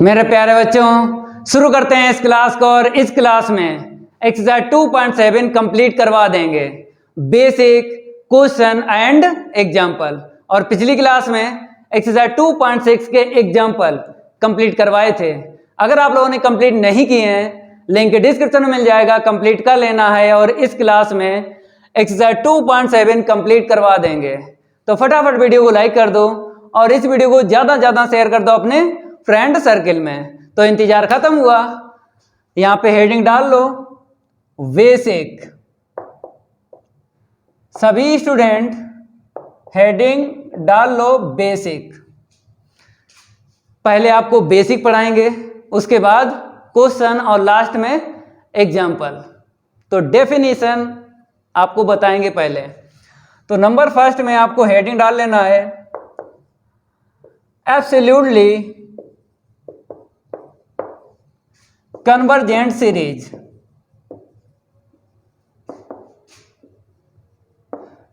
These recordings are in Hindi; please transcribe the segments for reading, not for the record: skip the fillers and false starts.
मेरे प्यारे बच्चों, शुरू करते हैं इस क्लास को। और इस क्लास में एक्सरसाइज 2.7 कंप्लीट करवा देंगे, बेसिक क्वेश्चन एंड एग्जाम्पल। और पिछली क्लास में एक्सरसाइज 2.6 के एग्जाम्पल कंप्लीट करवाए थे। अगर आप लोगों ने कंप्लीट नहीं किए हैं, लिंक डिस्क्रिप्शन में मिल जाएगा, कंप्लीट कर लेना है। और इस क्लास में एक्सरसाइज 2.7 कंप्लीट करवा देंगे। तो फटाफट वीडियो को लाइक कर दो और इस वीडियो को ज़्यादा से ज़्यादा शेयर कर दो अपने फ्रेंड सर्किल में। तो इंतजार खत्म हुआ, यहां पे हेडिंग डाल लो बेसिक। सभी स्टूडेंट हेडिंग डाल लो बेसिक। पहले आपको बेसिक पढ़ाएंगे, उसके बाद क्वेश्चन और लास्ट में एग्जाम्पल। तो डेफिनेशन आपको बताएंगे पहले। तो नंबर फर्स्ट में आपको हेडिंग डाल लेना है एब्सोल्युटली कन्वर्जेंट सीरीज।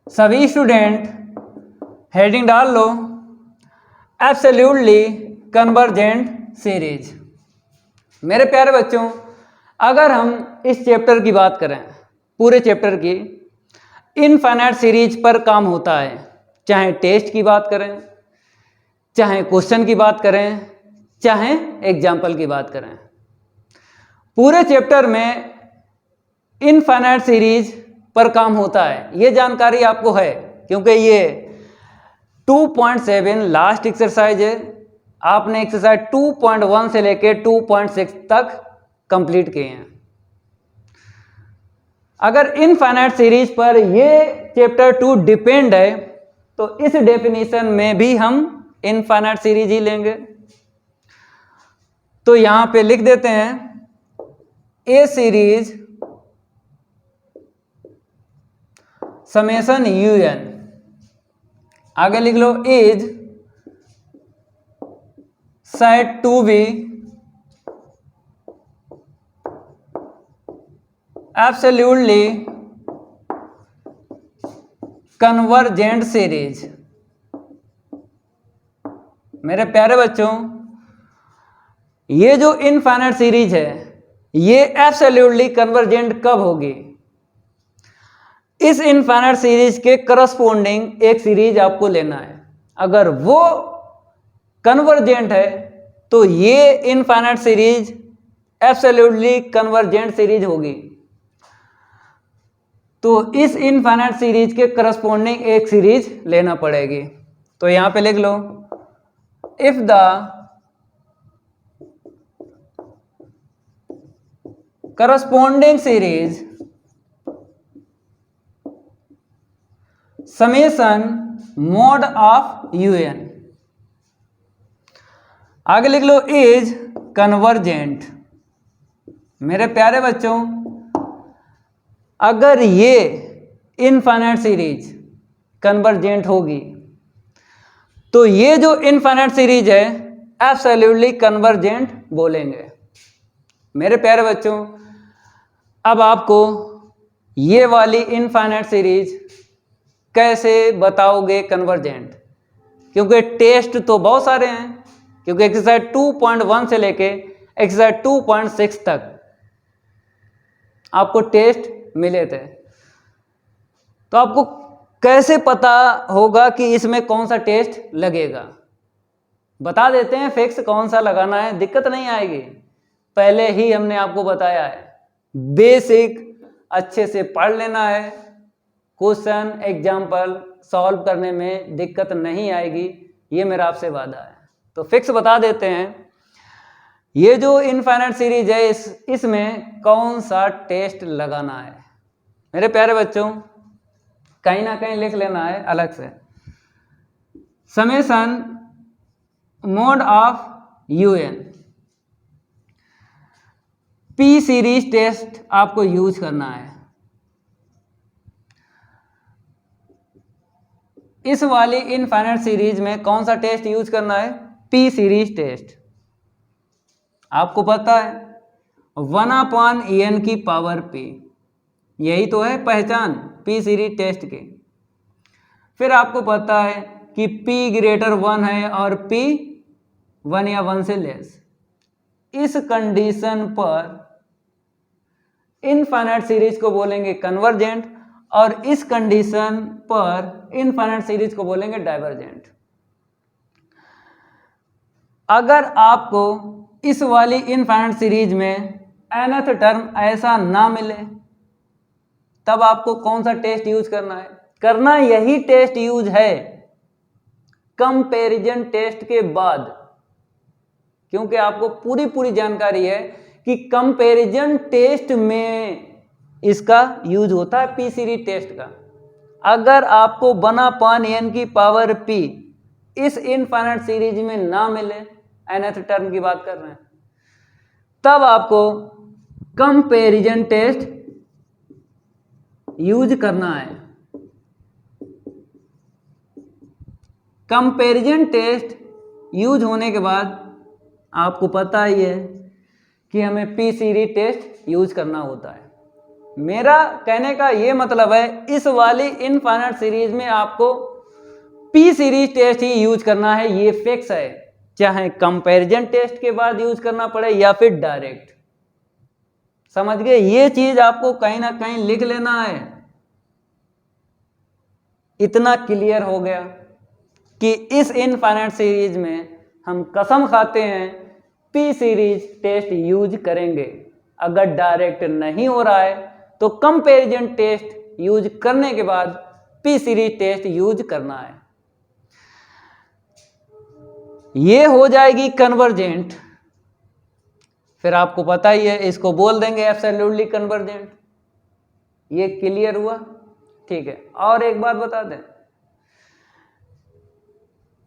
सभी स्टूडेंट हेडिंग डाल लो एब्सोल्युटली कन्वर्जेंट सीरीज। मेरे प्यारे बच्चों, अगर हम इस चैप्टर की बात करें, पूरे चैप्टर की, इनफाइनाइट सीरीज पर काम होता है। चाहे टेस्ट की बात करें, चाहे क्वेश्चन की बात करें, चाहे एग्जाम्पल की बात करें, पूरे चैप्टर में इनफाइनाइट सीरीज पर काम होता है। ये जानकारी आपको है क्योंकि ये 2.7 लास्ट एक्सरसाइज है। आपने एक्सरसाइज 2.1 से लेके 2.6 तक कंप्लीट किए हैं। अगर इनफाइनाइट सीरीज पर ये चैप्टर 2 डिपेंड है तो इस डेफिनेशन में भी हम इनफाइनाइट सीरीज ही लेंगे। तो यहां पे लिख देते हैं ए सीरीज समेशन UN, आगे लिख लो is said to be absolutely convergent series. मेरे प्यारे बच्चों, ये जो इनफाइनाइट सीरीज है ये एब्सोल्युटली कन्वर्जेंट कब होगी? इस इनफाइनाइट सीरीज के करस्पॉन्डिंग एक सीरीज आपको लेना है। अगर वो कन्वर्जेंट है तो ये infinite series absolutely convergent series होगी। तो इस इनफाइनाइट सीरीज के करस्पॉन्डिंग एक सीरीज लेना पड़ेगी। तो यहां पे लिख लो if the corresponding series summation mod of UN, आगे लिख लो इज कन्वर्जेंट। मेरे प्यारे बच्चों, अगर ये इनफाइनाइट सीरीज कन्वर्जेंट होगी तो ये जो इनफाइनाइट सीरीज है एब्सोल्युटली कन्वर्जेंट बोलेंगे। मेरे प्यारे बच्चों, अब आपको ये वाली इनफाइनाइट सीरीज कैसे बताओगे कन्वर्जेंट? क्योंकि टेस्ट तो बहुत सारे हैं, क्योंकि एक्सरसाइज 2.1 से लेके एक्सरसाइज 2.6 तक आपको टेस्ट मिले थे। तो आपको कैसे पता होगा कि इसमें कौन सा टेस्ट लगेगा? बता देते हैं फिक्स कौन सा लगाना है, दिक्कत नहीं आएगी। पहले ही हमने आपको बताया है, बेसिक अच्छे से पढ़ लेना है, क्वेश्चन एग्जाम्पल सॉल्व करने में दिक्कत नहीं आएगी, ये मेरा आपसे वादा है। तो फिक्स बता देते हैं, ये जो इनफाइनाइट सीरीज है इसमें कौन सा टेस्ट लगाना है। मेरे प्यारे बच्चों, कहीं ना कहीं लिख लेना है अलग से, summation mod of UN, P series test आपको यूज करना है। इस वाली इनफाइनाइट सीरीज में कौन सा टेस्ट यूज करना है? P series test. आपको पता है 1/n की पावर P, यही तो है पहचान P सीरीज टेस्ट की। फिर आपको पता है कि P greater 1 है और P 1 या 1 से लेस। इस कंडीशन पर इनफाइनाइट सीरीज को बोलेंगे कन्वर्जेंट और इस कंडीशन पर इनफाइनाइट सीरीज को बोलेंगे डाइवर्जेंट। अगर आपको इस वाली इनफाइनाइट सीरीज में nth टर्म ऐसा ना मिले तब आपको कौन सा टेस्ट यूज करना है? करना यही टेस्ट यूज है कंपैरिजन टेस्ट के बाद, क्योंकि आपको पूरी जानकारी है कि कंपैरिजन टेस्ट में इसका यूज होता है पी सीरीज टेस्ट का। अगर आपको बना पान n की पावर p इस इनफाइनाइट सीरीज में ना मिले, nth टर्म की बात कर रहे हैं, तब आपको कंपैरिजन टेस्ट यूज करना है। कंपैरिजन टेस्ट यूज होने के बाद आपको पता ही है कि हमें पी सीरीज टेस्ट यूज करना होता है। मेरा कहने का ये मतलब है इस वाली इनफाइनाइट सीरीज में आपको पी सीरीज टेस्ट ही यूज करना है, ये फिक्स है, चाहे कंपैरिजन टेस्ट के बाद यूज करना पड़े या फिर डायरेक्ट। समझ गए? ये चीज आपको कहीं ना कहीं लिख लेना है। इतना क्लियर हो गया कि इस इनफाइनाइट सीरीज में हम कसम खाते हैं पी सीरीज टेस्ट यूज करेंगे। अगर डायरेक्ट नहीं हो रहा है तो कंपैरिजन टेस्ट यूज करने के बाद पी सीरीज टेस्ट यूज करना है। ये हो जाएगी कन्वर्जेंट। फिर आपको पता ही है, इसको बोल देंगे एब्सोल्युटली कन्वर्जेंट। ये क्लियर हुआ? ठीक है। और एक बात बता दें,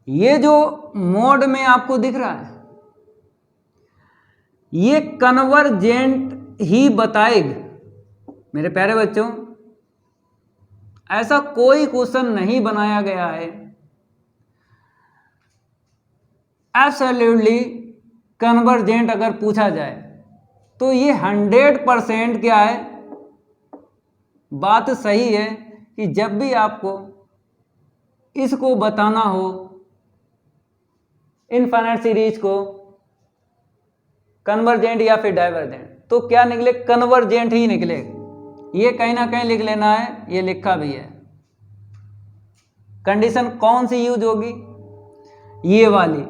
ये जो मोड में आपको दिख रहा है ये कन्वर्जेंट ही बताएगा। मेरे प्यारे बच्चों, ऐसा कोई क्वेश्चन नहीं बनाया गया है एब्सोल्युटली कन्वर्जेंट अगर पूछा जाए तो ये 100% क्या है, बात सही है कि जब भी आपको इसको बताना हो इनफाइनाइट सीरीज को कन्वर्जेंट या फिर डाइवर्जेंट, तो क्या निकले? कन्वर्जेंट ही निकले। ये कहीं ना कहीं लिख लेना है, ये लिखा भी है। कंडीशन कौन सी यूज होगी? ये वाली।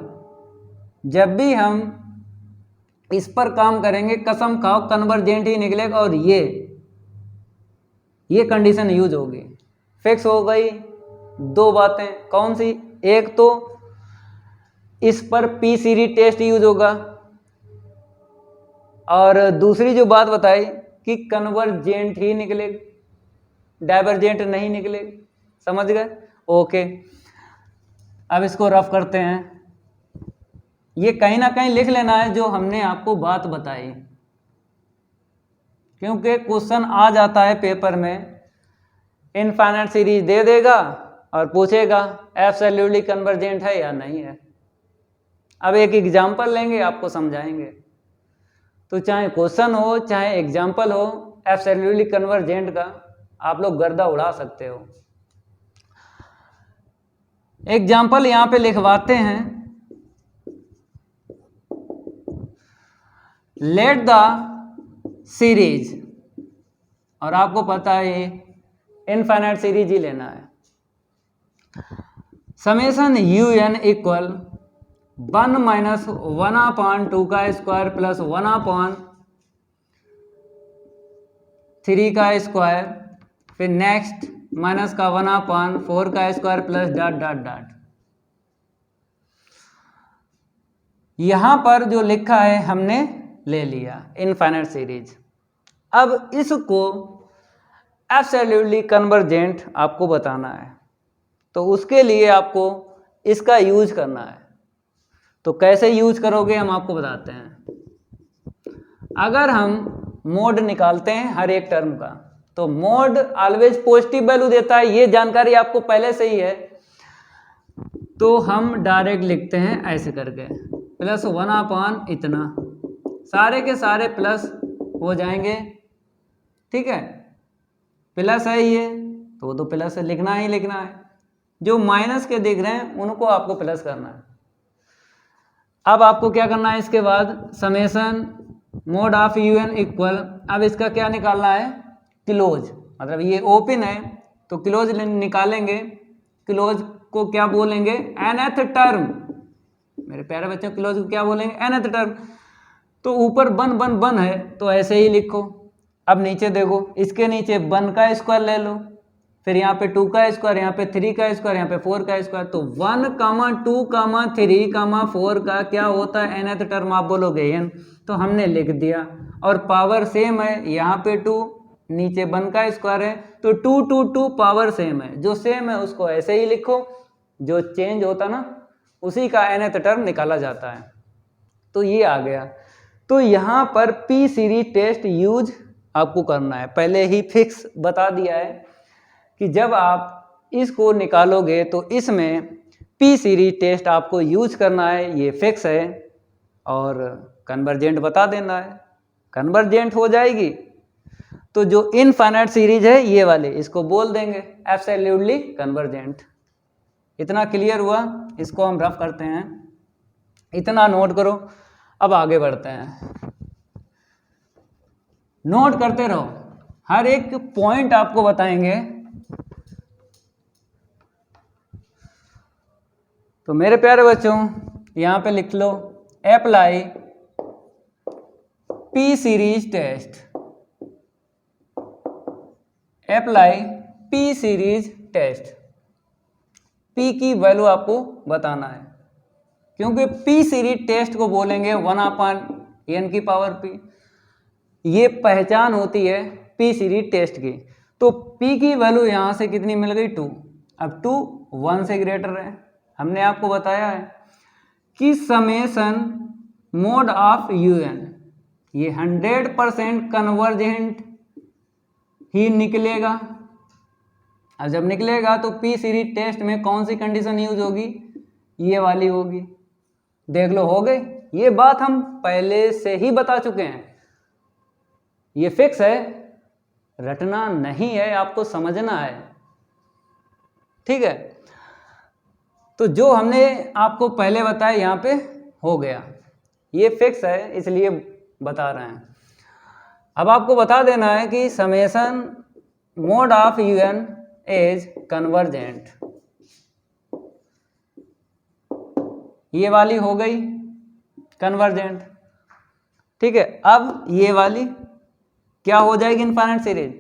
जब भी हम इस पर काम करेंगे कसम खाओ कन्वर्जेंट ही निकलेगा और ये कंडीशन यूज होगी। फिक्स हो गई। दो बातें कौन सी? एक तो इस पर पी सीरीज टेस्ट यूज होगा और दूसरी जो बात बताई कि कन्वर्जेंट ही निकलेगा, डाइवर्जेंट नहीं निकलेगा। समझ गए? ओके। अब इसको रफ करते हैं। ये कहीं ना कहीं लिख लेना है जो हमने आपको बात बताई, क्योंकि क्वेश्चन आ जाता है पेपर में, इनफाइनाइट सीरीज दे देगा और पूछेगा एब्सोल्युटली कन्वर्जेंट है या नहीं है। अब एक एग्जाम्पल लेंगे, आपको समझाएंगे। तो चाहे क्वेश्चन हो चाहे एग्जाम्पल हो, एब्सोल्युटली कन्वर्जेंट का आप लोग गर्दा उड़ा सकते हो। एग्जाम्पल यहां पे लिखवाते हैं। लेट द सीरीज, और आपको पता है इनफाइनाइट सीरीज ही लेना है। समेशन un इक्वल 1 माइनस 1/2 का स्क्वायर प्लस 1/3 का स्क्वायर, फिर नेक्स्ट माइनस का 1/4 का square plus dot dot dot. यहां पर जो लिखा है हमने ले लिया इनफाइनाइट सीरीज। अब इसको एब्सोल्युटली कन्वर्जेंट आपको बताना है, तो उसके लिए आपको इसका यूज करना है। तो कैसे यूज करोगे हम आपको बताते हैं। अगर हम मोड निकालते हैं हर एक टर्म का, तो मोड ऑलवेज पॉजिटिव वैल्यू देता है, ये जानकारी आपको पहले से ही है। तो हम डायरेक्ट लिखते हैं ऐसे करके, प्लस 1/, इतना सारे के सारे प्लस हो जाएंगे। ठीक है, प्लस है ये तो वो तो प्लस लिखना ही लिखना है। जो माइनस के दिख रहे हैं उनको आपको प्लस करना है। अब आपको क्या करना है इसके बाद, summation mod of you N equal, अब इसका क्या निकालना है, क्लोज, मतलब ये ओपन है तो क्लोज निकालेंगे, क्लोज को क्या बोलेंगे, nth टर्म, मेरे प्यारे बच्चों क्लोज को क्या बोलेंगे, nth टर्म। तो ऊपर वन वन वन है तो ऐसे ही लिखो। अब नीचे देखो, इसके नीचे 1 का स्क्वायर ले लो, फिर यहाँ पे 2 का स्क्वायर, यहाँ पे 3 का स्क्वायर, यहाँ पे 4 का स्क्वायर, तो 1, 2, 3, 4 का क्या होता है nth टर्म, आप बोलोगे n, तो हमने लिख दिया। और पावर सेम है, यहाँ पे 2, नीचे 1 का स्क्वायर है, तो 2 2 2 पावर सेम है, जो सेम है उसको ऐसे ही लिखो, जो चेंज होता ना उसी का nth टर्म निकाला जाता है। तो ये आ गया। तो यहाँ पर पी सीरीज टेस्ट यूज आपको करना है, पहले ही फिक्स बता दिया है कि जब आप इसको निकालोगे तो इसमें पी सीरीज टेस्ट आपको यूज करना है, ये फिक्स है। और कन्वर्जेंट बता देना है, कन्वर्जेंट हो जाएगी तो जो इनफाइनाइट सीरीज है ये वाले, इसको बोल देंगे एब्सोल्युटली कन्वर्जेंट। इतना क्लियर हुआ, इसको हम रफ करते हैं, इतना नोट करो। अब आगे बढ़ते हैं, नोट करते रहो, हर एक पॉइंट आपको बताएंगे। तो मेरे प्यारे बच्चों यहां पे लिख लो, apply P series test, apply P series test. P की वैल्यू आपको बताना है, क्योंकि पी सीरीज टेस्ट को बोलेंगे 1/n⁻p, ये पहचान होती है पी सीरीज टेस्ट की। तो पी की वैल्यू यहाँ से कितनी मिल गई, 2। अब 2 1 से ग्रेटर है, हमने आपको बताया है कि समेसन मोड ऑफ यूएन ये 100% कन्वर्जेंट ही निकलेगा। अब जब निकलेगा तो पी सीरीज टेस्ट में कौन सी कंडीशन यूज होगी, ये वाली होगी। देख लो, हो गई, ये बात हम पहले से ही बता चुके हैं, ये फिक्स है, रटना नहीं है, आपको समझना है, ठीक है। तो जो हमने आपको पहले बताया यहाँ पे हो गया, ये फिक्स है इसलिए बता रहे हैं। अब आपको बता देना है कि summation mod of UN is convergent, ये वाली हो गई कन्वर्जेंट, ठीक है। अब ये वाली क्या हो जाएगी, infinite series,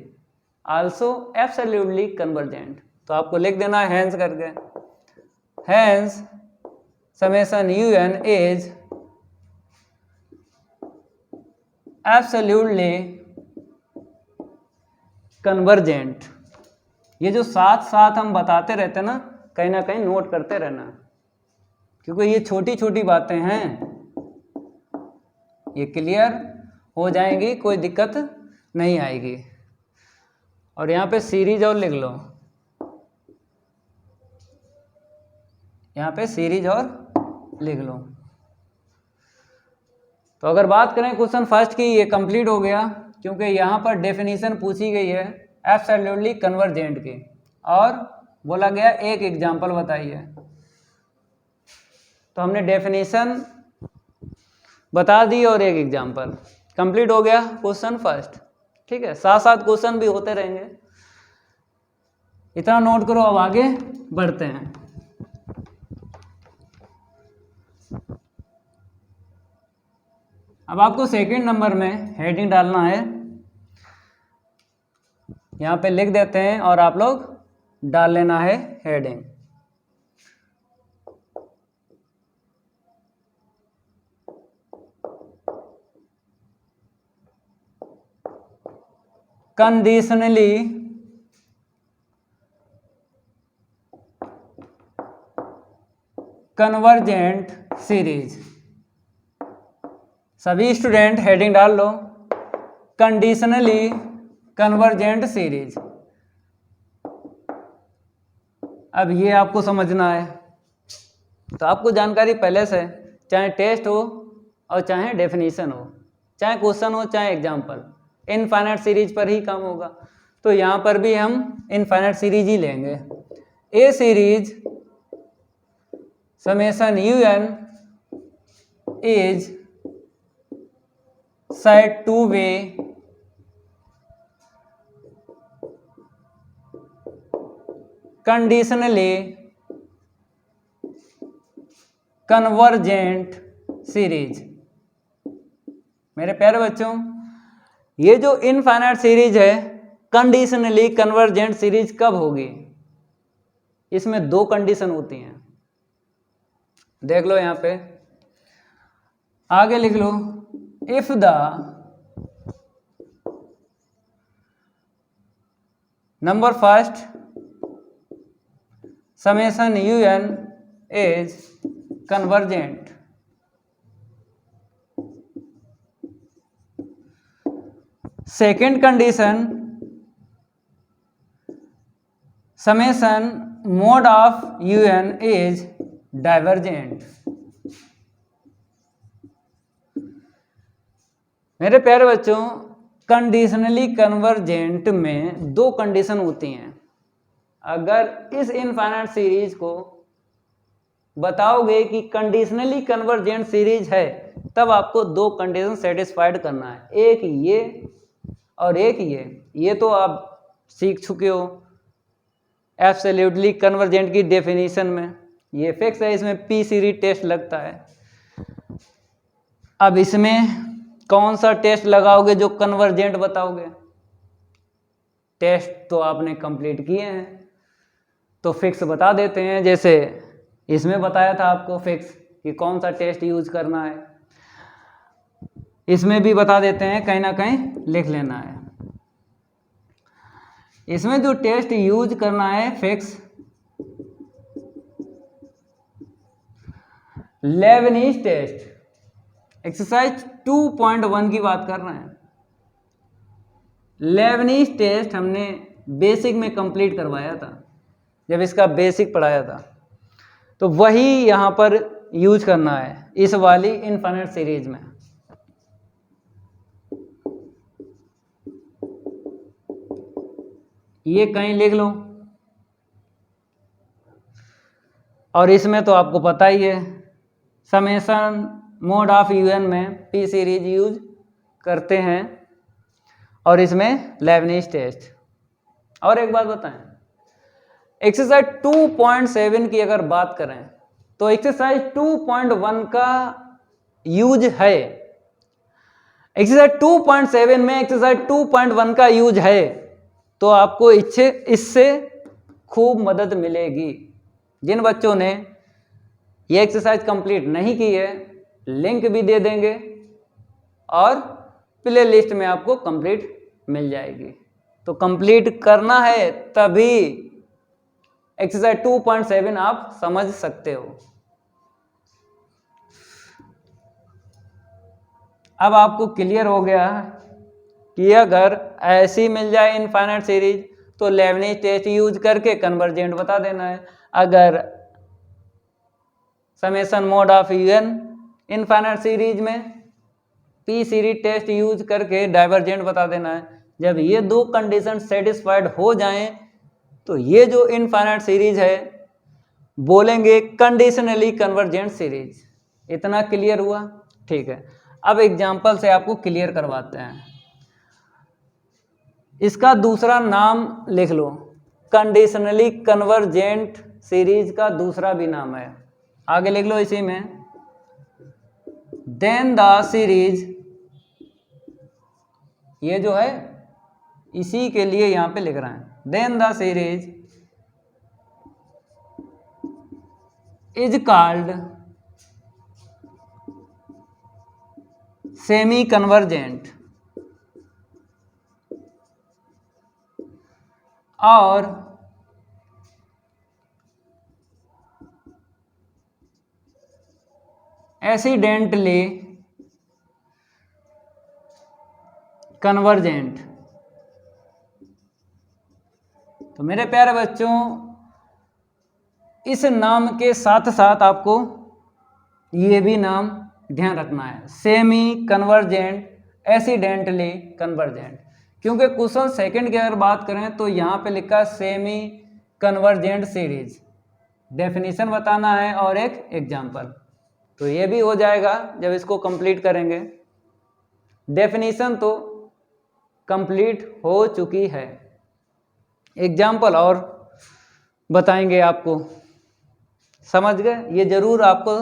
also absolutely convergent. तो आपको लिख देना है हैंस करके, hence summation UN is absolutely convergent. ये जो साथ साथ हम बताते रहते हैं ना कहीं नोट करते रहना, क्योंकि ये छोटी छोटी बातें हैं, ये क्लियर हो जाएंगी, कोई दिक्कत नहीं आएगी। और यहाँ पे सीरीज और लिख लो, यहाँ पे सीरीज और लिख लो। तो अगर बात करें क्वेश्चन फर्स्ट की, ये कंप्लीट हो गया, क्योंकि यहाँ पर डेफिनेशन पूछी गई है एब्सोल्युटली कन्वर्जेंट की, और बोला गया एक एग्जांपल बताइए। तो हमने डेफिनेशन बता दी और एक एग्जांपल, कंप्लीट हो गया क्वेश्चन फर्स्ट, ठीक है। साथ साथ क्वेश्चन भी होते रहेंगे, इतना नोट करो। अब आगे बढ़ते हैं। अब आपको सेकंड नंबर में हेडिंग डालना है, यहाँ पे लिख देते हैं और आप लोग डाल लेना है हेडिंग। Conditionally convergent series. सभी स्टूडेंट हेडिंग डाल लो, कंडीशनली कन्वर्जेंट सीरीज। अब ये आपको समझना है, तो आपको जानकारी पहले से, चाहे टेस्ट हो और चाहे डेफिनेशन हो, चाहे क्वेश्चन हो चाहे एग्जाम्पल, इनफाइनाइट सीरीज पर ही काम होगा। तो यहाँ पर भी हम इनफाइनाइट सीरीज ही लेंगे। A series summation UN is said to be conditionally convergent series. मेरे प्यारे बच्चों, ये जो इनफाइनाइट सीरीज है कंडीशनली कन्वर्जेंट सीरीज कब होगी? इसमें दो कंडीशन होती हैं, देख लो यहां पे, आगे लिख लो। If the number first summation un is convergent, second condition summation mod of un is divergent. मेरे प्यारे बच्चों, कंडीशनली कन्वर्जेंट में दो कंडीशन होती हैं। अगर इस इनफाइनाइट सीरीज को बताओगे कि कंडीशनली कन्वर्जेंट सीरीज है, तब आपको दो कंडीशन सेटिस्फाइड करना है, एक ये और एक ये तो आप सीख चुके हो एब्सोल्युटली कन्वर्जेंट की डेफिनेशन में, ये फिक्स है, इसमें पी सीरीज टेस्ट लगता है। अब इसमें कौन सा टेस्ट लगाओगे जो कन्वर्जेंट बताओगे? टेस्ट तो आपने कंप्लीट किए हैं, तो फिक्स बता देते हैं, जैसे इसमें बताया था आपको फिक्स कि कौन सा टेस्ट यूज करना है, इसमें भी बता देते हैं, कहीं ना कहीं लिख लेना है। इसमें जो टेस्ट यूज करना है फिक्स लेबनीज टेस्ट, एक्सरसाइज 2.1 की बात कर रहे हैं। लेबनीज टेस्ट हमने बेसिक में कंप्लीट करवाया था, जब इसका बेसिक पढ़ाया था, तो वही यहाँ पर यूज करना है इस वाली इनफाइनाइट सीरीज में। ये कहीं लिख लो, और इसमें तो आपको पता ही है समेशन मोड ऑफ un में पी सीरीज यूज करते हैं, और इसमें लेबनीज टेस्ट। और एक बात बताएं, एक्सरसाइज 2.7 की अगर बात करें तो एक्सरसाइज 2.1 का यूज है, एक्सरसाइज 2.7 में एक्सरसाइज 2.1 का यूज है, तो आपको इससे खूब मदद मिलेगी। जिन बच्चों ने ये एक्सरसाइज कंप्लीट नहीं की है, लिंक भी दे देंगे और प्ले लिस्ट में आपको कंप्लीट मिल जाएगी। तो कंप्लीट करना है तभी एक्सरसाइज 2.7 आप समझ सकते हो। अब आपको क्लियर हो गया कि अगर ऐसी मिल जाए इनफाइनाइट सीरीज तो लेबनीज टेस्ट यूज करके कन्वर्जेंट बता देना है। अगर summation mod of un infinite series में पी सीरीज टेस्ट यूज करके डाइवर्जेंट बता देना है। जब ये दो कंडीशन सेटिस्फाइड हो जाएं तो ये जो इनफाइनाइट सीरीज है बोलेंगे कंडीशनली कन्वर्जेंट सीरीज। इतना क्लियर हुआ? ठीक है, अब एग्जांपल से आपको क्लियर करवाते हैं। इसका दूसरा नाम लिख लो, कंडीशनली कन्वर्जेंट सीरीज का दूसरा भी नाम है, आगे लिख लो इसी में। देन द सीरीज, ये जो है इसी के लिए यहां पे लिख रहे हैं, then the series is called semi convergent, और एक्सीडेंटली कन्वर्जेंट। तो मेरे प्यारे बच्चों, इस नाम के साथ साथ आपको ये भी नाम ध्यान रखना है, सेमी कन्वर्जेंट, एक्सीडेंटली कन्वर्जेंट। क्योंकि क्वेश्चन सेकंड की अगर बात करें तो यहाँ पे लिखा है सेमी कन्वर्जेंट सीरीज, डेफिनेशन बताना है और एक एग्जाम्पल। तो ये भी हो जाएगा जब इसको कंप्लीट करेंगे। डेफिनेशन तो कंप्लीट हो चुकी है। एग्जाम्पल और बताएंगे आपको, समझ गए? ये जरूर आपको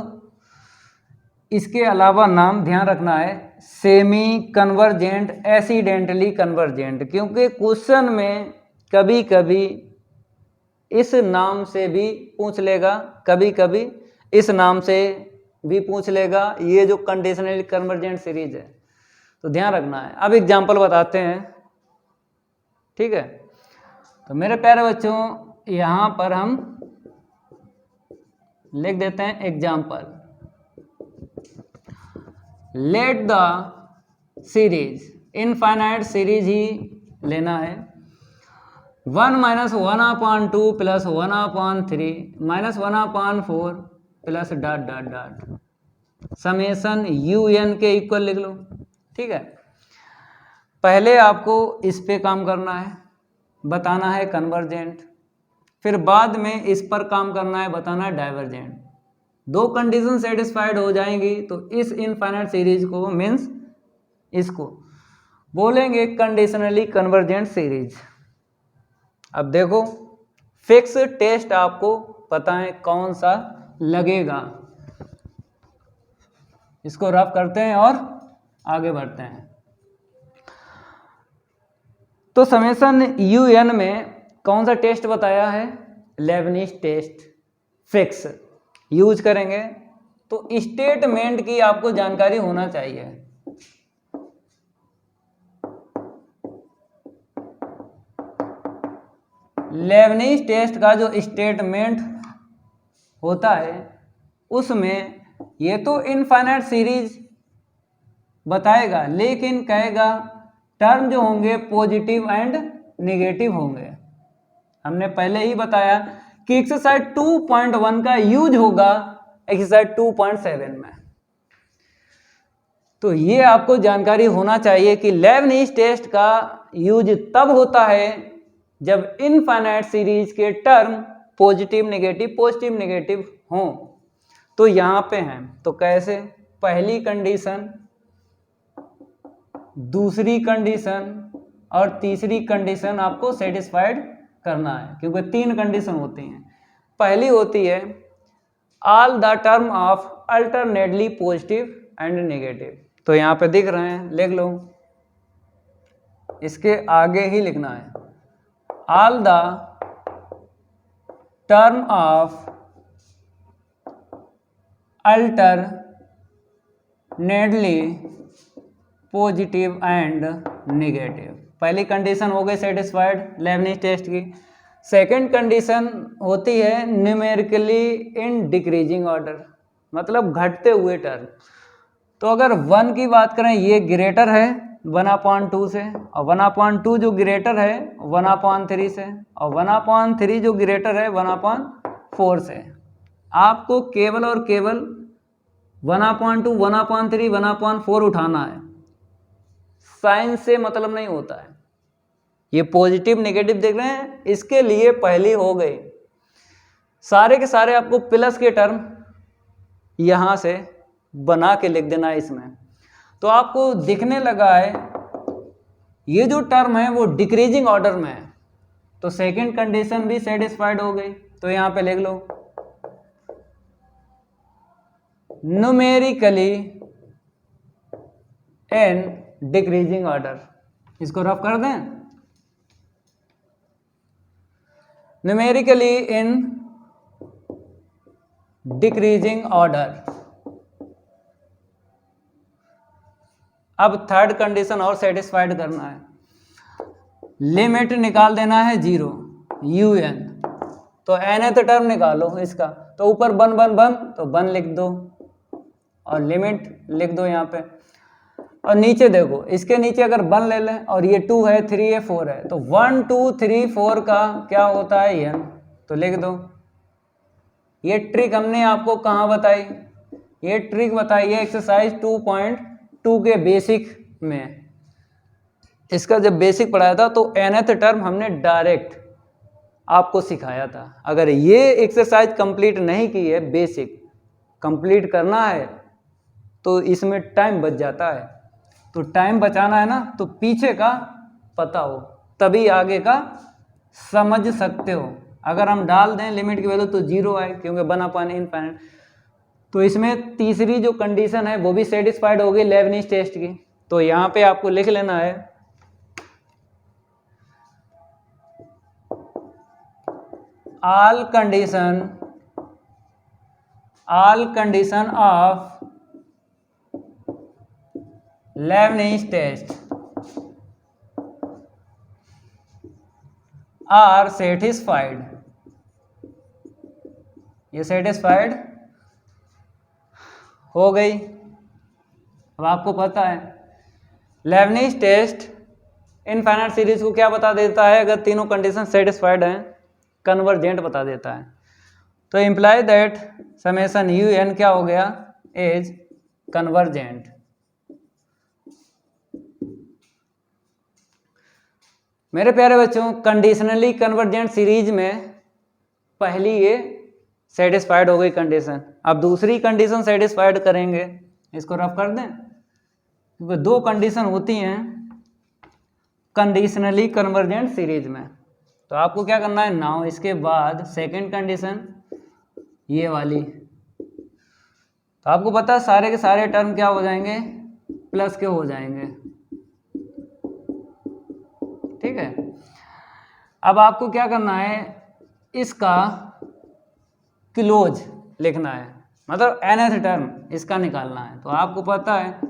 इसके अलावा नाम ध्यान रखना है, सेमी कन्वर्जेंट, एक्सीडेंटली कन्वर्जेंट, क्योंकि क्वेश्चन में कभी कभी इस नाम से भी पूछ लेगा, कभी कभी इस नाम से भी पूछ लेगा। ये जो कंडीशनली कन्वर्जेंट सीरीज है तो ध्यान रखना है। अब एग्जाम्पल बताते हैं, ठीक है? तो मेरे प्यारे बच्चों यहाँ पर हम लिख देते हैं example. Let the series, infinite series ही लेना है। 1 - 1/2 + 1/3 - 1/4 plus dot dot dot summation UN के इक्वल लिख लो, ठीक है? पहले आपको इस पे काम करना है, बताना है कन्वर्जेंट, फिर बाद में इस पर काम करना है, बताना है डाइवर्जेंट। दो कंडीशन सेटिस्फाइड हो जाएंगी तो इस इनफाइनाइट सीरीज को मीन्स इसको बोलेंगे कंडीशनली कन्वर्जेंट सीरीज। अब देखो फिक्स टेस्ट आपको पता है कौन सा लगेगा। इसको रफ करते हैं और आगे बढ़ते हैं। तो समेशन UN में कौन सा टेस्ट बताया है? लेबनिज टेस्ट फिक्स यूज करेंगे। तो स्टेटमेंट की आपको जानकारी होना चाहिए। लेबनिज टेस्ट का जो स्टेटमेंट होता है उसमें ये तो इनफाइनाइट सीरीज बताएगा, लेकिन कहेगा टर्म जो होंगे पॉजिटिव एंड नेगेटिव होंगे। हमने पहले ही बताया कि एक्सरसाइज 2.1 का यूज होगा एक्सरसाइज 2.7 में। तो ये आपको जानकारी होना चाहिए कि लेबनिज टेस्ट का यूज तब होता है जब इनफाइनाइट सीरीज के टर्म पॉजिटिव नेगेटिव हों। तो यहाँ पे हैं, तो कैसे? पहली कंडीशन, दूसरी कंडीशन और तीसरी कंडीशन आपको सेटिस्फाइड करना है, क्योंकि 3 कंडीशन होती हैं। पहली होती है all the term of alternately positive and negative. तो यहाँ पे दिख रहे हैं, लिख लो, इसके आगे ही लिखना है। All the term of alternately positive and negative. पहली कंडीशन हो गई सेटिस्फाइड लेबनिज टेस्ट की। सेकंड कंडीशन होती है न्यूमेरिकली इन डिक्रीजिंग ऑर्डर, मतलब घटते हुए टर्म। तो अगर 1 की बात करें, ये ग्रेटर है 1/2 से, और 1/2 जो ग्रेटर है 1/3 से, और 1/3 जो ग्रेटर है 1/4 से। आपको केवल और केवल 1/2, 1/3, 1/4 उठाना है। साइन से मतलब नहीं होता है। ये पॉजिटिव नेगेटिव देख रहे हैं, इसके लिए पहली हो गई। सारे के सारे आपको प्लस के टर्म यहां से बना के लिख देना है इसमें। तो आपको दिखने लगा है ये जो टर्म है वो डिक्रीजिंग ऑर्डर में है, तो सेकंड कंडीशन भी सेटिस्फाइड हो गई। तो यहां पे लिख लो न्यूमेरिकली इन डिक्रीजिंग ऑर्डर। इसको रफ कर दें, न्यूमेरिकली इन डिक्रीजिंग ऑर्डर। अब थर्ड कंडीशन और सेटिस्फाइड करना है। लिमिट निकाल देना है 0 UN। तो nth टर्म निकालो इसका, तो ऊपर 1 1 1 तो 1 लिख दो और लिमिट लिख दो यहाँ पे। और नीचे देखो, इसके नीचे अगर 1 ले लें और ये 2 है, 3 है, 4 है, तो 1 2 3 4 का क्या होता है n, तो लिख दो। ये ट्रिक हमने आपको कहाँ बताई? ये ट्रिक बताई है एक्सरसाइज 2.2 के बेसिक में। इसका जब बेसिक पढ़ाया था तो nth टर्म हमने डायरेक्ट आपको सिखाया था। अगर ये एक्सरसाइज कंप्लीट नहीं की है बेसिक, कंप्लीट करना है तो इसमें टाइम बच जाता है। तो टाइम बचाना है ना, तो पीछे का पता हो तभी आगे का समझ सकते हो। अगर हम डाल दें लिमिट की वैल्यू तो 0 आए, क्योंकि 1/इनफाइनाइट। तो इसमें तीसरी जो कंडीशन है वो भी सेटिस्फाइड होगी लेबनिज टेस्ट की। तो यहाँ पे आपको लिख लेना है all condition of Leibniz test are satisfied। ये सेटिस्फाइड हो गई। अब आपको पता है लेबनिज टेस्ट इनफाइनाइट सीरीज को क्या बता देता है, अगर तीनों कंडीशन सेटिस्फाइड हैं, कन्वर्जेंट बता देता है। तो imply that summation you N क्या हो गया, इज कन्वर्जेंट। मेरे प्यारे बच्चों, कंडीशनली कन्वर्जेंट सीरीज में पहली ये सेटिस्फाइड हो गई कंडीशन। अब दूसरी कंडीशन सेटिस्फाइड करेंगे, इसको रफ कर दें, क्योंकि दो कंडीशन होती हैं कंडीशनली कन्वर्जेंट सीरीज में। तो आपको क्या करना है, नाउ इसके बाद सेकंड कंडीशन ये वाली। तो आपको पता है सारे के सारे टर्म क्या हो जाएंगे, प्लस के हो जाएंगे, ठीक है। अब आपको क्या करना है, इसका क्लोज लिखना है, मतलब nth टर्म इसका निकालना है। तो आपको पता है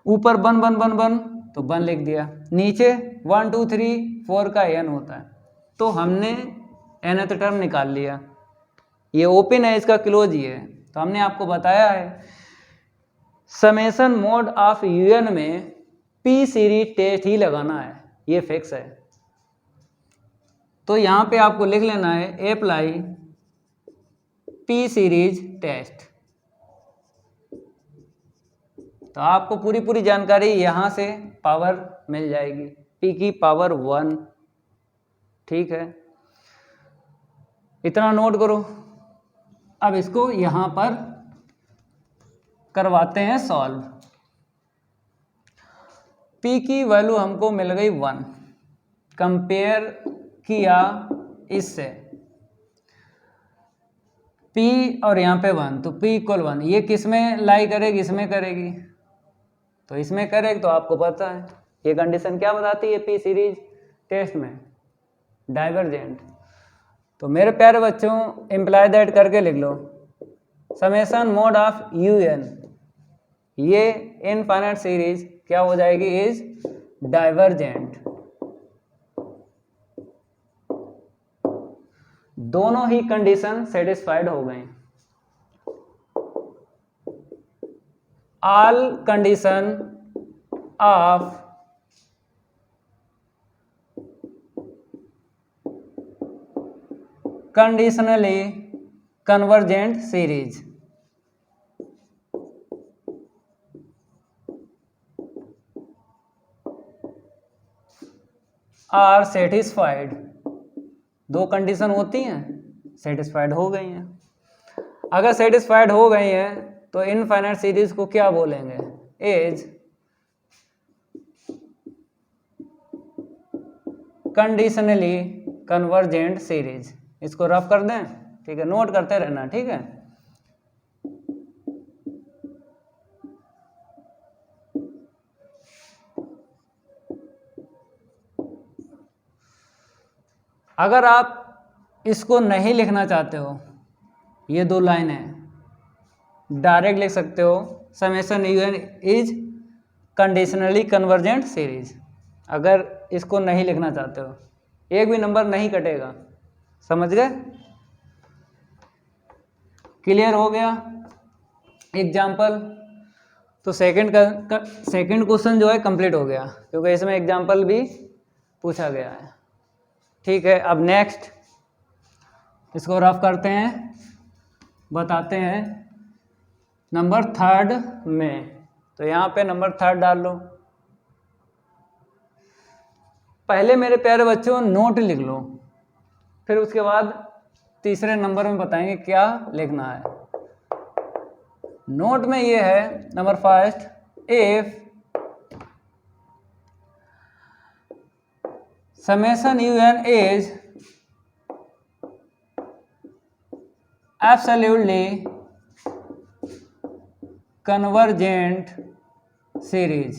ऊपर 1 1 1 1 तो 1 लिख दिया, नीचे 1 2 3 4 का n होता है, तो हमने nth टर्म निकाल लिया। ये ओपन है, इसका क्लोज ही है। तो हमने आपको बताया है समेशन मोड ऑफ यूएन में पी सीरीज टेस्ट ही लगाना है, ये फिक्स है। तो यहाँ पे आपको लिख लेना है अप्लाई पी सीरीज टेस्ट। तो आपको पूरी पूरी जानकारी यहाँ से पावर मिल जाएगी, पी की पावर 1, ठीक है। इतना नोट करो। अब इसको यहाँ पर करवाते हैं सॉल्व। पी की वैल्यू हमको मिल गई 1, कंपेयर किया इससे P और यहाँ पे 1, तो P इक्वल 1, ये किस में लाई करेगी, इसमें करेगी, तो इसमें करेगी। तो आपको पता है ये कंडीशन क्या बताती है P सीरीज टेस्ट में, डाइवर्जेंट। तो मेरे प्यारे बच्चों, इम्प्लाई दैट करके लिख लो समेशन मोड ऑफ UN, ये इनफाइनाइट सीरीज क्या हो जाएगी, इज डाइवर्जेंट। दोनों ही कंडीशन सेटिस्फाइड हो गए। All condition of conditionally convergent series are satisfied. दो कंडीशन होती हैं, सेटिस्फाइड हो गई हैं। अगर सेटिस्फाइड हो गई हैं तो इनफाइनाइट सीरीज को क्या बोलेंगे, इज कंडीशनली कन्वर्जेंट सीरीज। इसको रफ कर दें, ठीक है, नोट करते रहना, ठीक है। अगर आप इसको नहीं लिखना चाहते हो, ये दो लाइन है, डायरेक्ट लिख सकते हो summation UN is conditionally convergent series. अगर इसको नहीं लिखना चाहते हो, एक भी नंबर नहीं कटेगा, समझ गए, क्लियर हो गया एग्जाम्पल। तो सेकंड क्वेश्चन जो है कंप्लीट हो गया, क्योंकि इसमें एग्जाम्पल भी पूछा गया है, ठीक है। अब नेक्स्ट इसको रफ करते हैं, बताते हैं नंबर 3 में। तो यहाँ पे नंबर 3 डाल लो। पहले मेरे प्यारे बच्चों नोट लिख लो, फिर उसके बाद तीसरे नंबर में बताएंगे क्या लिखना है। नोट में ये है number first, if summation un is absolutely convergent series,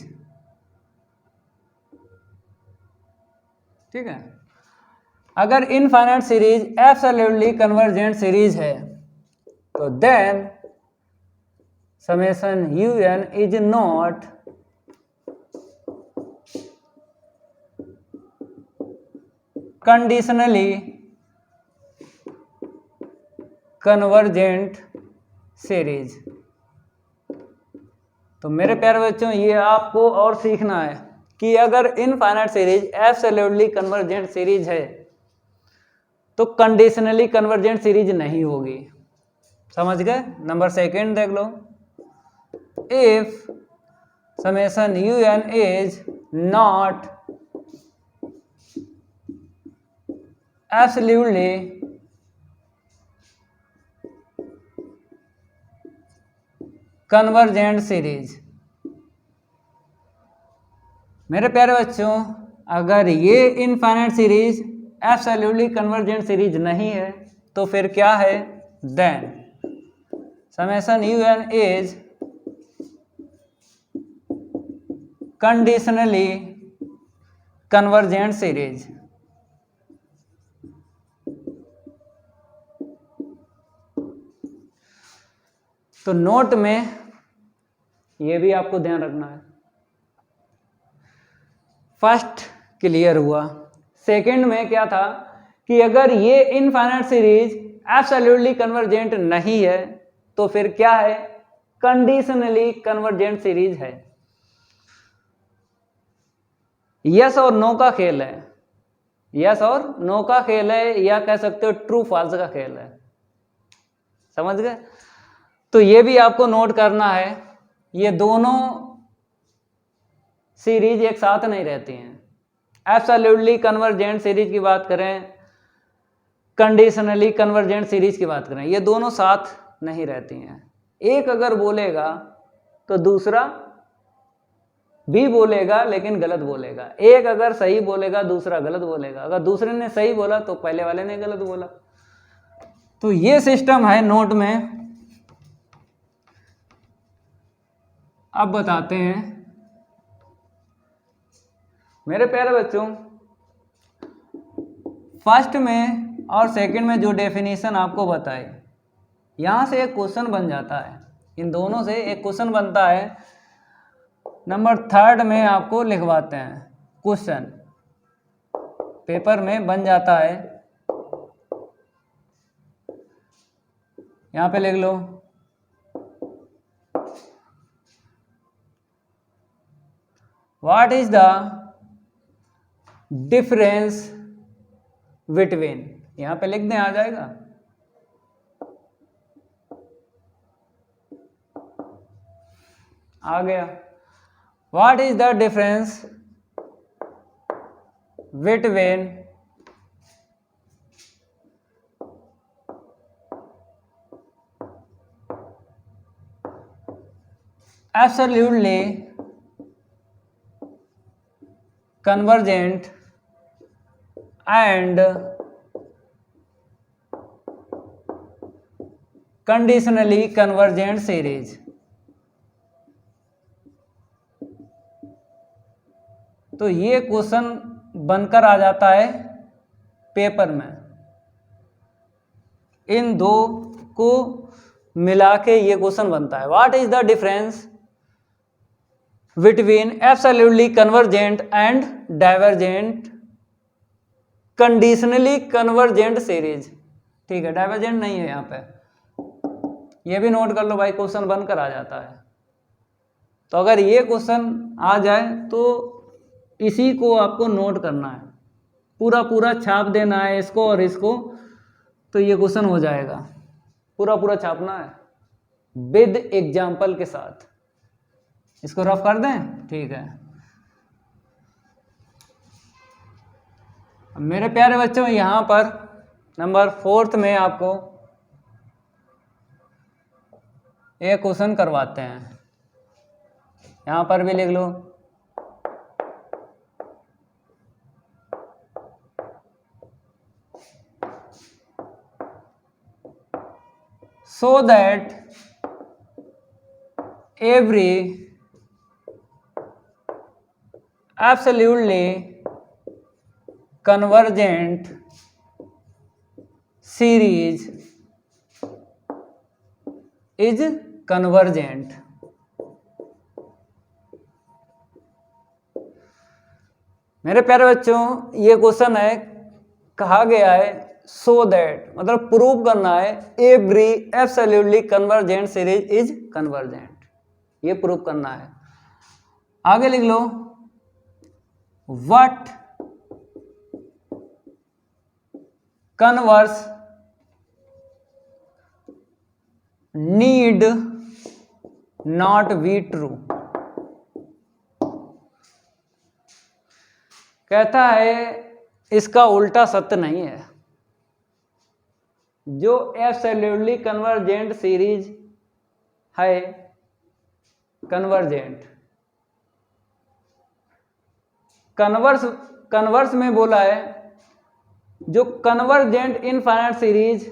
ठीक है। अगर infinite series absolutely convergent series है तो then summation un is not conditionally convergent series. तो मेरे प्यारे बच्चों, ये आपको और सीखना है कि अगर infinite series absolutely convergent series है तो कंडीशनली कन्वर्जेंट सीरीज नहीं होगी। समझ गए? नंबर सेकंड देख लो, if summation un is not absolutely convergent series. मेरे प्यारे बच्चों, अगर ये infinite series absolutely convergent series नहीं है तो फिर क्या है? Then summation un is conditionally convergent series. तो नोट में ये भी आपको ध्यान रखना है। फर्स्ट क्लियर हुआ। सेकंड में क्या था कि अगर ये इनफाइनाइट सीरीज एब्सोल्युटली कन्वर्जेंट नहीं है तो फिर क्या है? कंडीशनली कन्वर्जेंट सीरीज है। यस और नो का खेल है, यस और नो का खेल है, या कह सकते हो ट्रू फॉल्स का खेल है। समझ गए? तो ये भी आपको नोट करना है, ये दोनों सीरीज एक साथ नहीं रहती हैं। एब्सोल्युटली कन्वर्जेंट सीरीज की बात करें, कंडीशनली कन्वर्जेंट सीरीज की बात करें, ये दोनों साथ नहीं रहती हैं। एक अगर बोलेगा तो दूसरा भी बोलेगा लेकिन गलत बोलेगा। एक अगर सही बोलेगा दूसरा गलत बोलेगा। अगर दूसरे ने सही बोला तो पहले वाले ने गलत बोला। तो ये सिस्टम है नोट में। अब बताते हैं मेरे प्यारे बच्चों, फर्स्ट में और सेकंड में जो डेफिनेशन आपको बताए, यहां से एक क्वेश्चन बन जाता है। इन दोनों से एक क्वेश्चन बनता है। नंबर थर्ड में आपको लिखवाते हैं क्वेश्चन, पेपर में बन जाता है। यहां पे लिख लो, what is the difference between, यहां पे लिख दें, आ जाएगा। आ गया। What is the difference between absolutely convergent and conditionally convergent series। तो ये क्वेश्चन बनकर आ जाता है पेपर में। इन दो को मिला के ये क्वेश्चन बनता है, what is the difference between absolutely convergent and divergent conditionally convergent series. ठीक है, डाइवर्जेंट नहीं है यहां पे, ये भी नोट कर लो भाई, क्वेश्चन बनकर आ जाता है। तो अगर ये क्वेश्चन आ जाए तो इसी को आपको नोट करना है, पूरा पूरा छाप देना है इसको और इसको, तो ये क्वेश्चन हो जाएगा। पूरा पूरा छापना है विद एग्जाम्पल के साथ। इसको रफ कर दें? ठीक है। मेरे प्यारे बच्चों, यहां पर नंबर फोर्थ में आपको एक क्वेश्चन करवाते हैं, यहां पर भी लिख लो। so that every absolutely convergent series is convergent। मेरे प्यारे बच्चों, ये क्वेश्चन है, कहा गया है so that मतलब प्रूव करना है every absolutely convergent series is convergent, ये प्रूव करना है। आगे लिख लो, what converse need not be true. कहता है इसका उल्टा सत्य नहीं है। जो एब्सोल्युटली कन्वर्जेंट सीरीज है, कन्वर्जेंट, कन्वर्स में बोला है, जो कन्वर्जेंट इनफाइनाइट सीरीज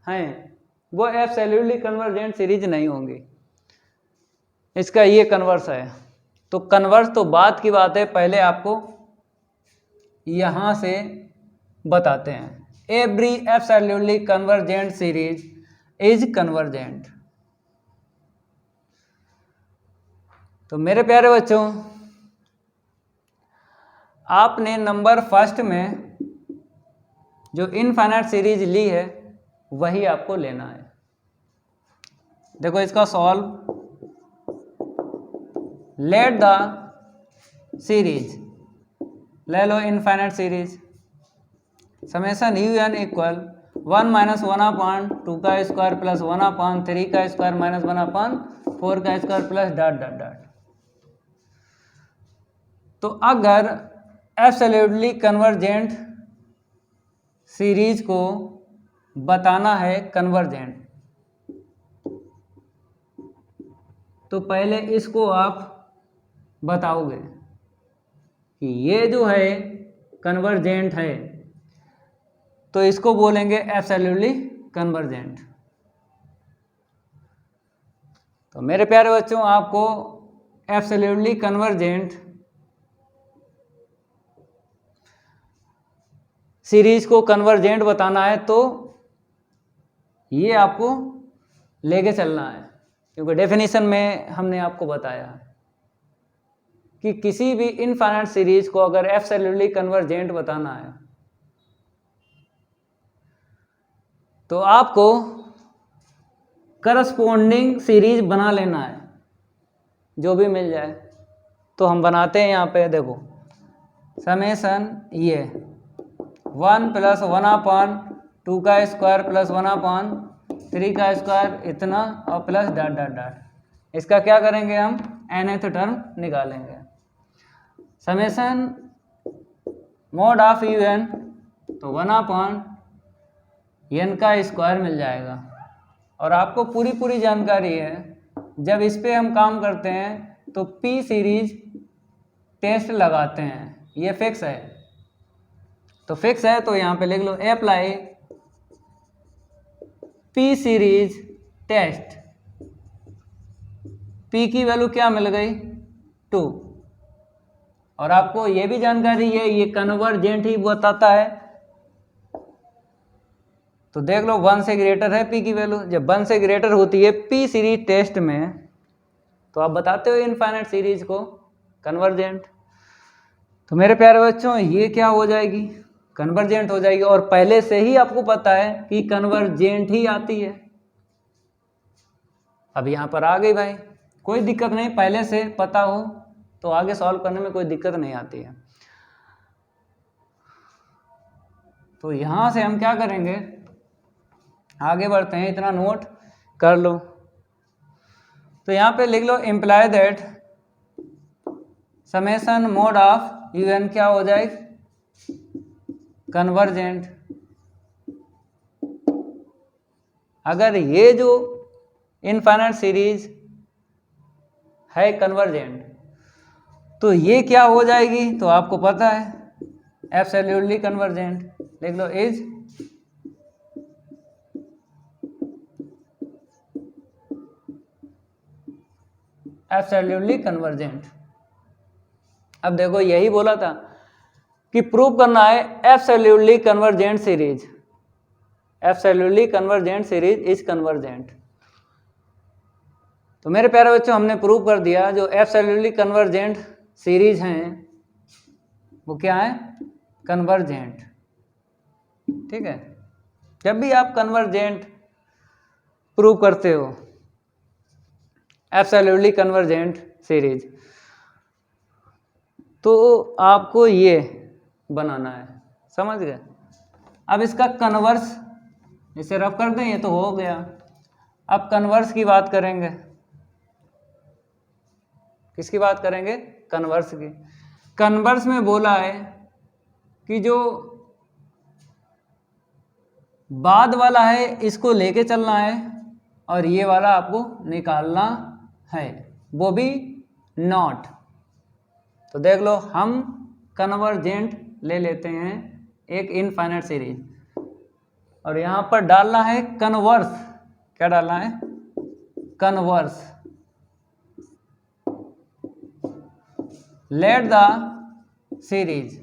हैं वो एब्सोल्युटली कन्वर्जेंट सीरीज नहीं होंगी। इसका ये कन्वर्स है। तो कन्वर्स तो बाद की बात है, पहले आपको यहां से बताते हैं। Every absolutely convergent series is convergent. तो मेरे प्यारे बच्चों, आपने नंबर फर्स्ट में जो इनफाइनाइट सीरीज ली है वही आपको लेना है। देखो इसका सॉल्व, लेट द सीरीज, ले लो infinite series, summation you N equal 1 minus 1/2 का स्क्वायर प्लस 1/3 का स्क्वायर माइनस 1/4 का square plus dot dot dot. तो अगर एब्सोल्युटली कन्वर्जेंट सीरीज को बताना है कन्वर्जेंट, तो पहले इसको आप बताओगे कि ये जो है कन्वर्जेंट है, तो इसको बोलेंगे एब्सोल्युटली कन्वर्जेंट। तो मेरे प्यारे बच्चों, आपको एब्सोल्युटली कन्वर्जेंट सीरीज को कन्वर्जेंट बताना है, तो ये आपको लेके चलना है, क्योंकि डेफिनेशन में हमने आपको बताया कि किसी भी इनफाइनाइट सीरीज को अगर एब्सोल्युटली कन्वर्जेंट बताना है तो आपको करस्पॉन्डिंग सीरीज बना लेना है, जो भी मिल जाए। तो हम बनाते हैं यहाँ पे, देखो समेशन ये 1 + 1/2 का स्क्वायर प्लस 1/3 का स्क्वायर इतना और प्लस डॉट डॉट डॉट। इसका क्या करेंगे, हम nth टर्म निकालेंगे। Summation mod of you N, तो 1/n का स्क्वायर मिल जाएगा। और आपको पूरी जानकारी है, जब इस पे हम काम करते हैं तो पी सीरीज टेस्ट लगाते हैं, ये फिक्स है। तो फिक्स है तो यहाँ पे लिख लो apply P series test. P की वैल्यू क्या मिल गई, 2। और आपको ये भी जानकारी है ये कन्वर्जेंट ही बताता है। तो देख लो 1 से ग्रेटर है पी की वैल्यू, जब 1 से ग्रेटर होती है पी सीरीज टेस्ट में, तो आप बताते हो इनफाइनाइट सीरीज को कन्वर्जेंट। तो मेरे प्यारे बच्चों, ये क्या हो जाएगी, कन्वर्जेंट हो जाएगी। और पहले से ही आपको पता है कि कन्वर्जेंट ही आती है। अब यहाँ पर आ गई भाई, कोई दिक्कत नहीं, पहले से पता हो तो आगे सॉल्व करने में कोई दिक्कत नहीं आती है। तो यहाँ से हम क्या करेंगे, आगे बढ़ते हैं, इतना नोट कर लो। तो यहाँ पे लिख लो imply that summation mod of you N क्या हो जाए, कन्वर्जेंट। अगर ये जो इनफाइनाइट सीरीज है कन्वर्जेंट, तो ये क्या हो जाएगी, तो आपको पता है एब्सोल्युटली कन्वर्जेंट, लिख लो इज एब्सोल्युटली कन्वर्जेंट। अब देखो यही बोला था कि प्रूव करना है absolutely convergent series, absolutely convergent series is convergent. तो मेरे प्यारे बच्चों हमने प्रूव कर दिया जो एब्सोल्युटली कन्वर्जेंट सीरीज हैं वो क्या है, कन्वर्जेंट। ठीक है, जब भी आप कन्वर्जेंट प्रूव करते हो एब्सोल्युटली कन्वर्जेंट सीरीज, तो आपको ये बनाना है, समझ गए। अब इसका कन्वर्स इसे रफ कर दें, ये तो हो गया। अब कन्वर्स की बात करेंगे, किसकी बात करेंगे, कन्वर्स की। कन्वर्स में बोला है कि जो बाद वाला है इसको लेके चलना है और ये वाला आपको निकालना है, वो भी नॉट। तो देख लो हम कन्वर्जेंट ले लेते हैं एक इनफाइनाइट सीरीज और यहां पर डालना है कन्वर्स। क्या डालना है, converse. Late the series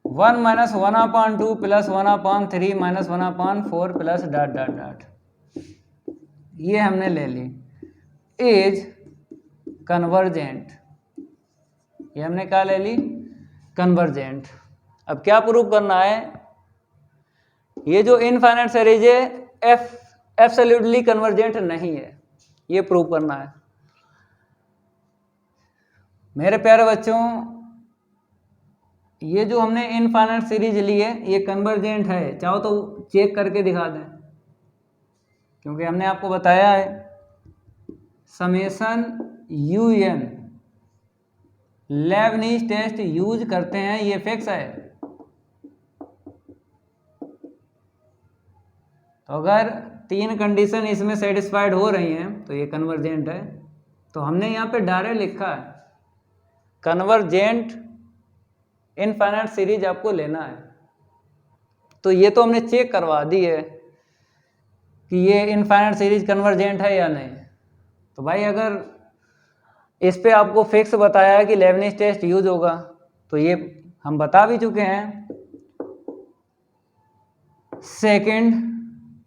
1 - 1/2 + 1/3 - 1/4 plus dot dot dot, ये हमने ले ली, इज कन्वर्जेंट। ये हमने क्या ले ली, कन्वर्जेंट। अब क्या प्रूव करना है, ये जो इनफाइनाइट सीरीज है एब्सोल्युटली कन्वर्जेंट नहीं है, ये प्रूव करना है। मेरे प्यारे बच्चों ये जो हमने इनफाइनाइट सीरीज ली है ये कन्वर्जेंट है, चाहो तो चेक करके दिखा दें, क्योंकि हमने आपको बताया है summation UN Leibniz test use करते हैं, ये फिक्स है। तो अगर 3 कंडीशन इसमें सेटिस्फाइड हो रही हैं तो ये कन्वर्जेंट है। तो हमने यहाँ पे डायरेक्ट लिखा है कन्वर्जेंट इनफाइनाइट सीरीज आपको लेना है। तो ये तो हमने चेक करवा दी है कि ये इनफाइनाइट सीरीज कन्वर्जेंट है या नहीं। तो भाई अगर इस पे आपको फिक्स बताया है कि लेबनीज टेस्ट यूज होगा, तो ये हम बता भी चुके हैं सेकंड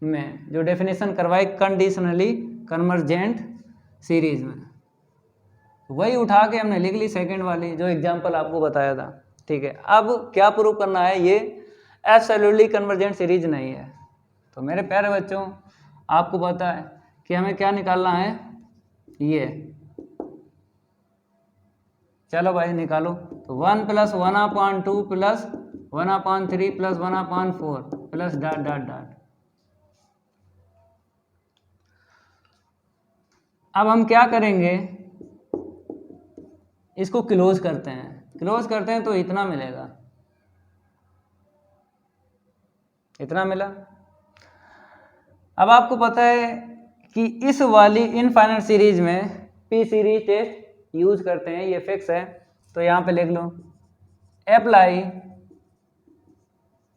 में जो डेफिनेशन करवाई कंडीशनली कन्वर्जेंट सीरीज में, वही उठा के हमने लिख ली सेकंड वाली जो एग्जांपल आपको बताया था। ठीक है, अब क्या प्रूव करना है, ये एब्सोल्युटली कन्वर्जेंट सीरीज नहीं है। तो मेरे प्यारे बच्चों आपको पता है कि हमें क्या निकालना है, ये चलो भाई निकालो। तो 1 + 1/2 + 1/3 + 1/4 प्लस डॉट डॉट डॉट। अब हम क्या करेंगे, इसको क्लोज करते हैं। क्लोज करते हैं तो इतना मिलेगा, इतना मिला। अब आपको पता है कि इस वाली इनफाइनाइट सीरीज में पी सीरीज टेस्ट यूज करते हैं, ये फिक्स है। तो यहां पे लिख लो अप्लाई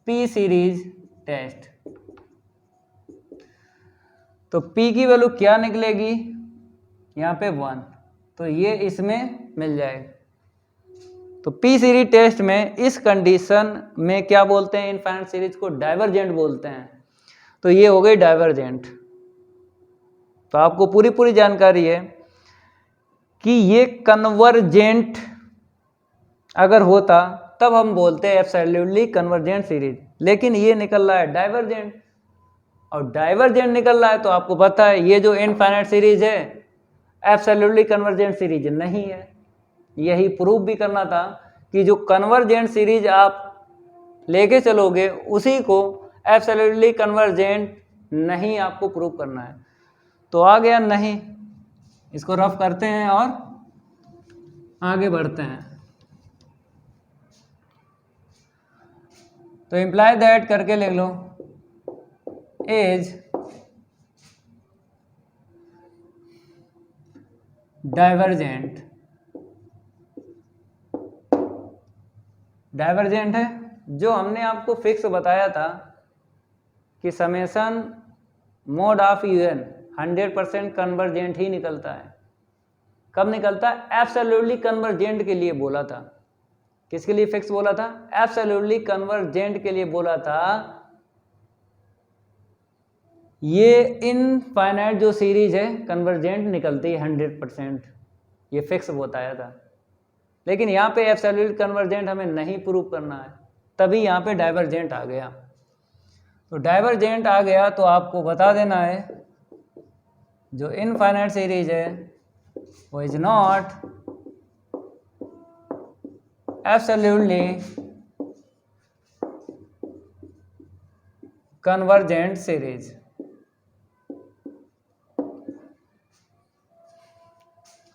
पी सीरीज टेस्ट। तो पी की वैल्यू क्या निकलेगी, यहाँ पे 1, तो ये इसमें मिल जाएगा। तो पी सीरीज टेस्ट में इस कंडीशन में क्या बोलते हैं, इनफाइनाइट सीरीज को डाइवर्जेंट बोलते हैं। तो ये हो गई डाइवर्जेंट। तो आपको पूरी जानकारी है कि ये कन्वर्जेंट अगर होता तब हम बोलते हैं एब्सोल्युटली कन्वर्जेंट सीरीज, लेकिन ये निकल रहा है डाइवर्जेंट। और डाइवर्जेंट निकल रहा है तो आपको पता है ये जो इनफाइनाइट सीरीज है एब्सोल्युटली कन्वर्जेंट सीरीज नहीं है। यही प्रूव भी करना था कि जो कन्वर्जेंट सीरीज आप लेके चलोगे उसी को एब्सोल्युटली कन्वर्जेंट नहीं आपको प्रूव करना है। तो आ गया नहीं, इसको रफ करते हैं और आगे बढ़ते हैं। तो इम्प्लाई दैट करके लिख लो इज डाइवर्जेंट। डाइवर्जेंट है, जो हमने आपको फिक्स बताया था कि summation mod of u n 100% convergent ही निकलता है। कब निकलता है? एब्सोल्युटली कन्वर्जेंट के लिए बोला था। किसके लिए फिक्स बोला था? एब्सोल्युटली कन्वर्जेंट के लिए बोला था। ये इनफाइनाइट जो सीरीज है कन्वर्जेंट निकलती है 100%, ये फिक्स बताया था। लेकिन यहाँ पे एब्सोल्यूट कन्वर्जेंट हमें नहीं प्रूव करना है, तभी यहाँ पे डाइवर्जेंट आ गया। तो डाइवर्जेंट आ गया तो आपको बता देना है जो इनफाइनाइट सीरीज है वो is not absolutely convergent series.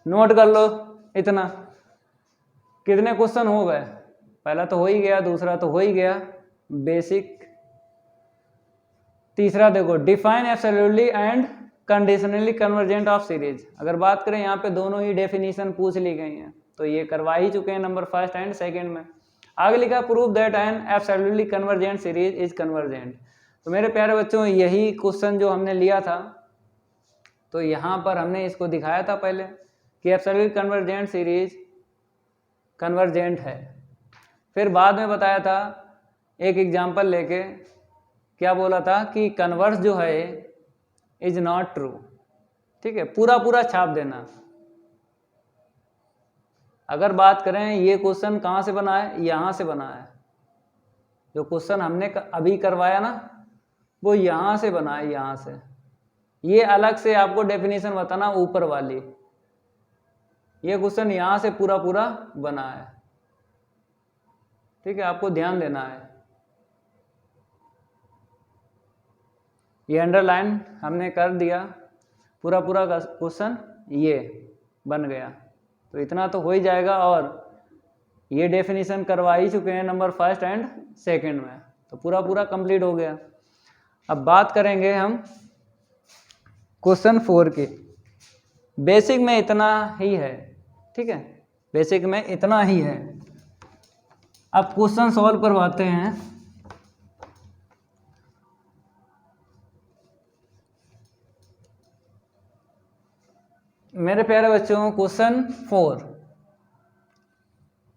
Note कर लो इतना। कितने क्वेश्चन हो गए? पहला तो हो ही गया, दूसरा तो हो ही गया बेसिक, तीसरा देखो define absolutely and conditionally convergent of series. अगर बात करें यहाँ पे दोनों ही डेफिनेशन पूछ ली गई हैं, तो ये करवा ही चुके हैं नंबर फर्स्ट एंड सेकंड में। आगे लिखा prove that an absolutely convergent series is convergent. तो मेरे प्यारे बच्चों यही क्वेश्चन जो हमने लिया था, तो यहाँ पर हमने इसको दिखाया था पहले कि एब्सोल्युटली कन्वर्जेंट सीरीज कन्वर्जेंट है। फिर बाद में बताया था एक एग्जाम्पल लेके, क्या बोला था कि कन्वर्स जो है इज नॉट ट्रू। ठीक है, पूरा पूरा छाप देना। अगर बात करें ये क्वेश्चन कहाँ से बना है? यहाँ से बना है। जो क्वेश्चन हमने अभी करवाया ना वो यहाँ से बना है, यहाँ से। ये अलग से आपको डेफिनेशन बताना ऊपर वाली। ये क्वेश्चन यहाँ से पूरा पूरा बना है। ठीक है, आपको ध्यान देना है। ये अंडरलाइन हमने कर दिया, पूरा पूरा क्वेश्चन ये बन गया। तो इतना तो हो ही जाएगा, और ये डेफिनेशन करवा ही चुके हैं नंबर फर्स्ट एंड सेकंड में, तो पूरा पूरा कंप्लीट हो गया। अब बात करेंगे हम क्वेश्चन 4 की। बेसिक में इतना ही है। ठीक है, बेसिक में इतना ही है। अब क्वेश्चन सॉल्व करवाते हैं। मेरे प्यारे बच्चों क्वेश्चन 4,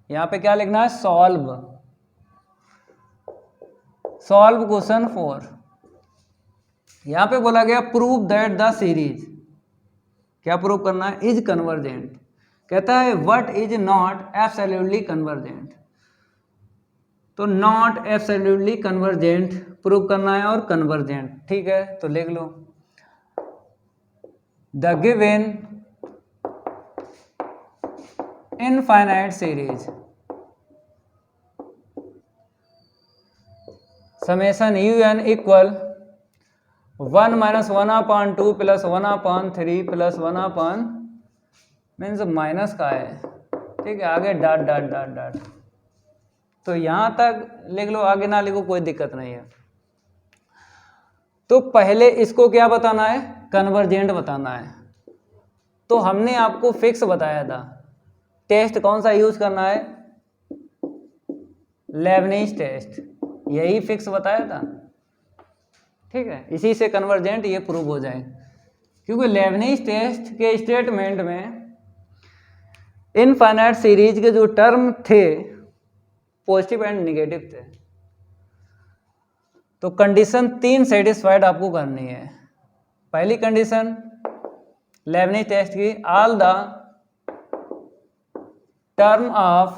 यहाँ पे क्या लिखना है? Solve question 4। यहाँ पे बोला गया प्रूव दैट द सीरीज, क्या प्रूव करना है? Is convergent. कहता है what is not absolutely convergent. तो नॉट एब्सोल्युटली कन्वर्जेंट प्रूव करना है और कन्वर्जेंट। ठीक है, तो लिख लो the given infinite series summation un equal 1 - 1/2 + 1/3 + 1 means minus का है। ठीक है, आगे डॉट डॉट डॉट डॉट। तो यहां तक लिख लो, आगे ना लिखो कोई दिक्कत नहीं है। तो पहले इसको क्या बताना है? कन्वर्जेंट बताना है। तो हमने आपको फिक्स बताया था, टेस्ट कौन सा यूज करना है? लेबनीज टेस्ट, यही फिक्स बताया था। ठीक है, इसी से कन्वर्जेंट ये प्रूव हो जाए, क्योंकि लेबनीज टेस्ट के स्टेटमेंट में इनफाइनाइट सीरीज के जो टर्म थे पॉजिटिव एंड निगेटिव थे। तो कंडीशन 3 सेटिस्फाइड आपको करनी है। पहली कंडीशन लेबनीज टेस्ट की, all the term of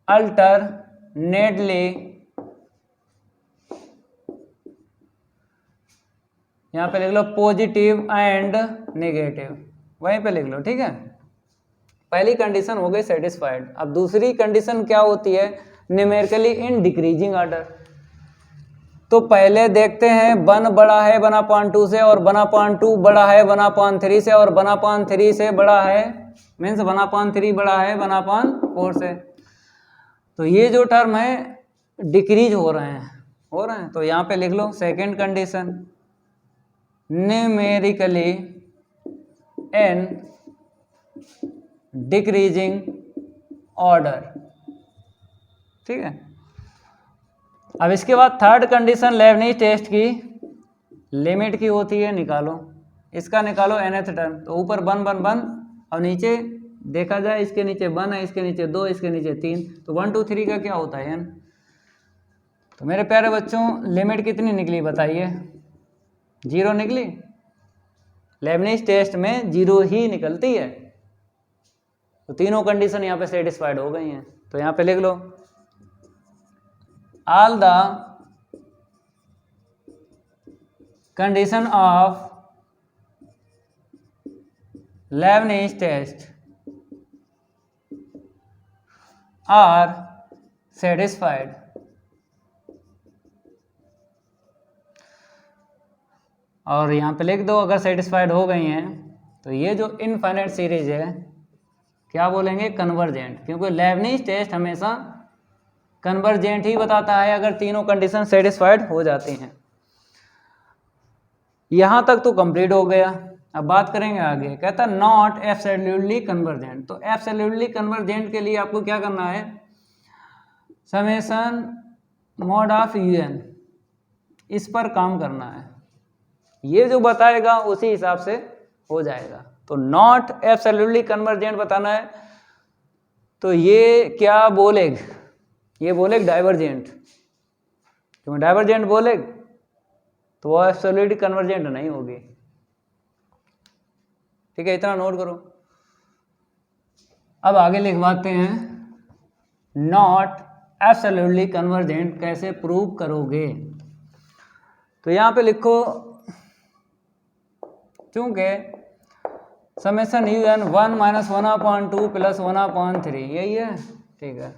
alternately, यहां पे लिख लो पॉजिटिव एंड नेगेटिव, वहीं पे लिख लो। ठीक है, पहली कंडीशन हो गई सेटिस्फाइड। अब दूसरी कंडीशन क्या होती है? Numerically in decreasing order. तो पहले देखते हैं 1 बड़ा है 1/2 से, और 1/2 बड़ा है 1/3 से, और 1/3 से बड़ा है मीन्स 1/3 बड़ा है 1/4 से। तो ये जो टर्म है डिक्रीज हो रहे हैं, हो रहे हैं। तो यहाँ पे लिख लो second condition, numerically in decreasing order. ठीक है। अब इसके बाद थर्ड कंडीशन लेबनिज टेस्ट की लिमिट की होती है, निकालो। इसका निकालो nth टर्म, तो ऊपर 1 1 1 और नीचे देखा जाए इसके नीचे 1 है, इसके नीचे 2, इसके नीचे 3, तो 1 2 3 का क्या होता है n। तो मेरे प्यारे बच्चों लिमिट कितनी निकली बताइए? 0 निकली। लेबनिज टेस्ट में 0 ही निकलती है। तो तीनों कंडीशन यहाँ पे सेटिस्फाइड हो गई हैं। तो यहाँ पे लिख लो all the condition of Leibniz test are satisfied. और यहाँ पे लिख दो अगर सेटिस्फाइड हो गई हैं तो ये जो इनफाइनाइट सीरीज है क्या बोलेंगे? कन्वर्जेंट, क्योंकि लेबनिज टेस्ट हमेशा कन्वर्जेंट ही बताता है अगर तीनों कंडीशन सेटिस्फाइड हो जाती हैं। यहाँ तक तो कंप्लीट हो गया। अब बात करेंगे आगे, कहता नॉट एब्सोल्युटली कन्वर्जेंट। तो एब्सोल्युटली कन्वर्जेंट के लिए आपको क्या करना है? समेशन मॉड ऑफ यूएन, इस पर काम करना है। ये जो बताएगा उसी हिसाब से हो जाएगा। तो नॉट एब्सोल्युटली कन्वर्जेंट बताना है, तो ये क्या बोलेग? ये बोलेग डाइवर्जेंट। क्योंकि डाइवर्जेंट बोलेग तो वो एब्सोल्युटली कन्वर्जेंट नहीं होगी। ठीक है, इतना नोट करो। अब आगे लिखवाते हैं नॉट एब्सोल्युटली कन्वर्जेंट कैसे प्रूव करोगे? तो यहाँ पे लिखो चूंकि समेशन यू एन 1 - 1/2 + 1/3 यही है। ठीक है,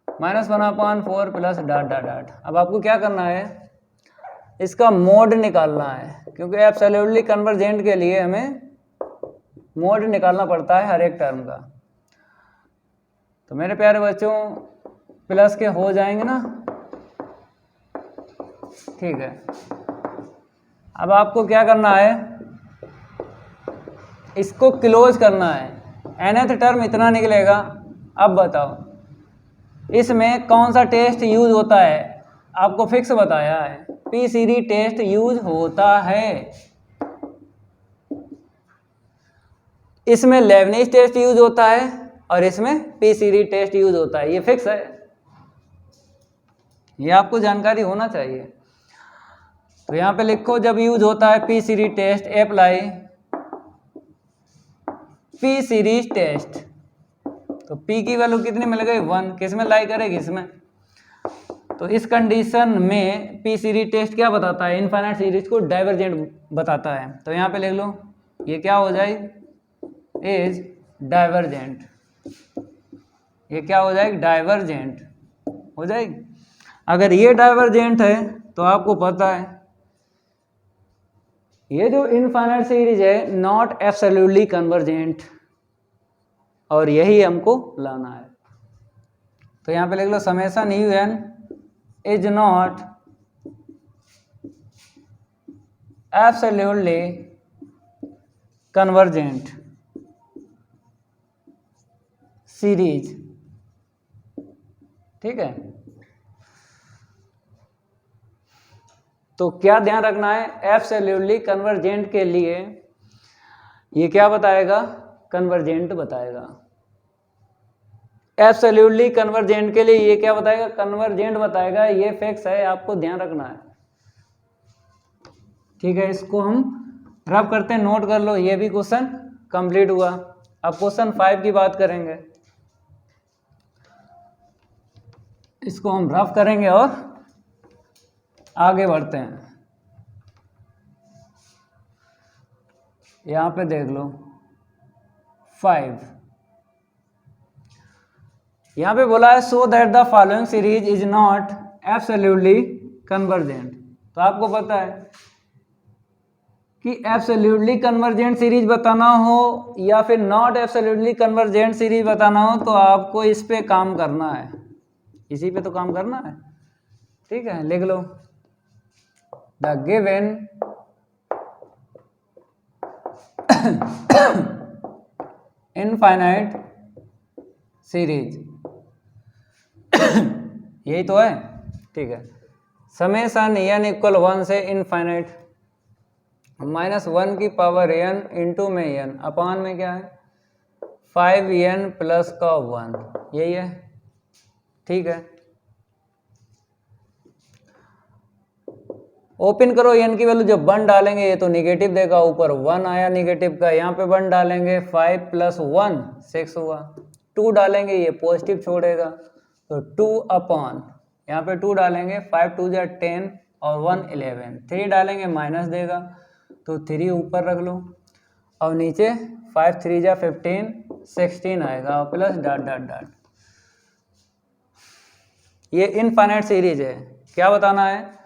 -1/4 प्लस डॉट डॉट डॉट। अब आपको क्या करना है? इसका मोड निकालना है, क्योंकि एब्सोल्युटली कन्वर्जेंट के लिए हमें मोड निकालना पड़ता है हर एक टर्म का। तो मेरे प्यारे बच्चों प्लस के हो जाएंगे ना? ठीक है। अब आपको क्या करना है? इसको क्लोज करना है। nth टर्म इतना निकलेगा। अब बताओ इसमें कौन सा टेस्ट यूज होता है? आपको फिक्स बताया है, पी सीरीज टेस्ट यूज होता है। इसमें लेबनिज टेस्ट यूज होता है और इसमें पी सीरीज टेस्ट यूज होता है, ये फिक्स है। ये आपको जानकारी होना चाहिए। तो यहाँ पे लिखो जब यूज होता है P series test, apply P series test. तो P की वैल्यू कितनी मिल गई? 1। किस में लाई करेगी? इसमें। तो इस कंडीशन में P सीरीज टेस्ट क्या बताता है? इनफाइनाइट सीरीज को डाइवर्जेंट बताता है। तो यहाँ पे लिख लो ये क्या हो जाएगी? Is divergent. ये क्या हो जाएगी? डाइवर्जेंट हो जाएगी। अगर ये डाइवर्जेंट है तो आपको पता है ये जो इनफाइनाइट सीरीज है नॉट एब्सोल्युटली कन्वर्जेंट, और यही हमको लाना है। तो यहाँ पे लिख लो summation you n is not absolutely convergent series. ठीक है, तो क्या ध्यान रखना है? एब्सोल्युटली कन्वर्जेंट के लिए ये क्या बताएगा? कन्वर्जेंट बताएगा। एब्सोल्युटली कन्वर्जेंट के लिए ये क्या बताएगा? कन्वर्जेंट बताएगा। ये फिक्स है, आपको ध्यान रखना है। ठीक है, इसको हम रफ करते हैं, नोट कर लो। ये भी क्वेश्चन कंप्लीट हुआ। अब क्वेश्चन 5 की बात करेंगे। इसको हम रफ करेंगे और आगे बढ़ते हैं। यहाँ पे देख लो 5। यहाँ पे बोला है so that the following series is not absolutely convergent. तो आपको पता है कि एब्सोल्युटली कन्वर्जेंट सीरीज बताना हो या फिर नॉट एब्सोल्युटली कन्वर्जेंट सीरीज बताना हो तो आपको इस पे काम करना है, इसी पे तो काम करना है। ठीक है, लिख लो द गिवन इनफाइनाइट सीरीज यही तो है, ठीक है। समेशन n इक्वल 1 से इनफाइनाइट -1 की पावर n इंटू में n अपान में क्या है 5n प्लस का 1, यही है, ठीक है। ओपन करो, n की वैल्यू जब 1 डालेंगे ये तो निगेटिव देगा, ऊपर 1 आया निगेटिव का, यहाँ पे 1 डालेंगे 5 प्लस 1 6 हुआ, 2 डालेंगे ये पॉजिटिव छोड़ेगा तो 2 अपॉन, यहाँ पे 2 डालेंगे 5 2 जा 10 और 1 11, 3 डालेंगे माइनस देगा तो 3 ऊपर रख लो और नीचे 5 3 जा 15 16 आएगा और प्लस डॉट डॉट डॉट। ये इनफाइनाइट सीरीज है, क्या बताना है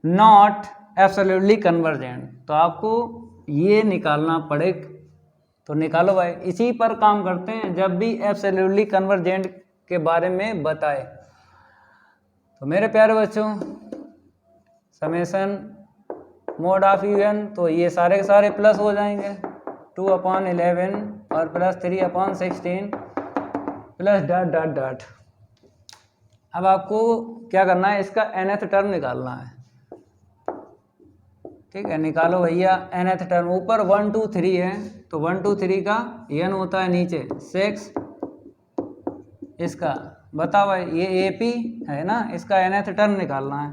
नॉट एब्सोल्युटली कन्वर्जेंट, तो आपको ये निकालना पड़ेगा, तो निकालो भाई। इसी पर काम करते हैं जब भी एब्सोल्युटली कन्वर्जेंट के बारे में बताए। तो मेरे प्यारे बच्चों समेशन मोड ऑफ un, तो ये सारे के सारे प्लस हो जाएंगे 2 अपॉन 11 और plus 3 upon 16 plus dot dot dot. अब आपको क्या करना है, इसका nth टर्म निकालना है, ठीक है। निकालो भैया nth टर्म, ऊपर 1 2 3 है तो 1 2 3 का n होता है नीचे 6, इसका बताओ भाई ये AP है ना, इसका nth टर्म निकालना है,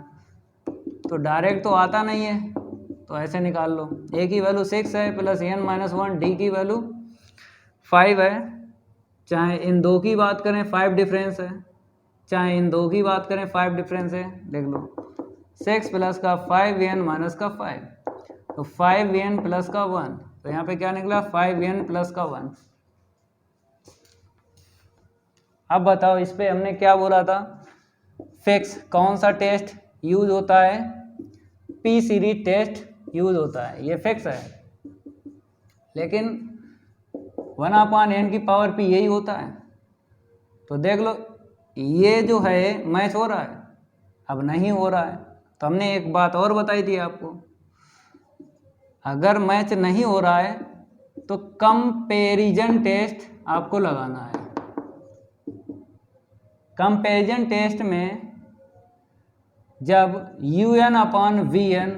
तो डायरेक्ट तो आता नहीं है तो ऐसे निकाल लो। A की वैल्यू 6 है प्लस n माइनस 1, D की वैल्यू 5 है, चाहे इन दो की बात करें 5 डिफरेंस है, चाहे इन दो की बात करें 5 डिफरेंस है, देख लो 6 प्लस का 5n माइनस का 5 तो 5n प्लस का 1, तो यहाँ पे क्या निकला 5n प्लस का 1। अब बताओ इस पे हमने क्या बोला था, फिक्स कौन सा टेस्ट यूज होता है, पी सीरीज टेस्ट यूज होता है, ये फिक्स है, लेकिन 1/n की पावर p यही होता है। तो देख लो ये जो है मैच हो रहा है, अब नहीं हो रहा है, तो हमने एक बात और बताई थी आपको, अगर मैच नहीं हो रहा है तो कंपैरिजन टेस्ट आपको लगाना है। कंपैरिजन टेस्ट में जब un/vn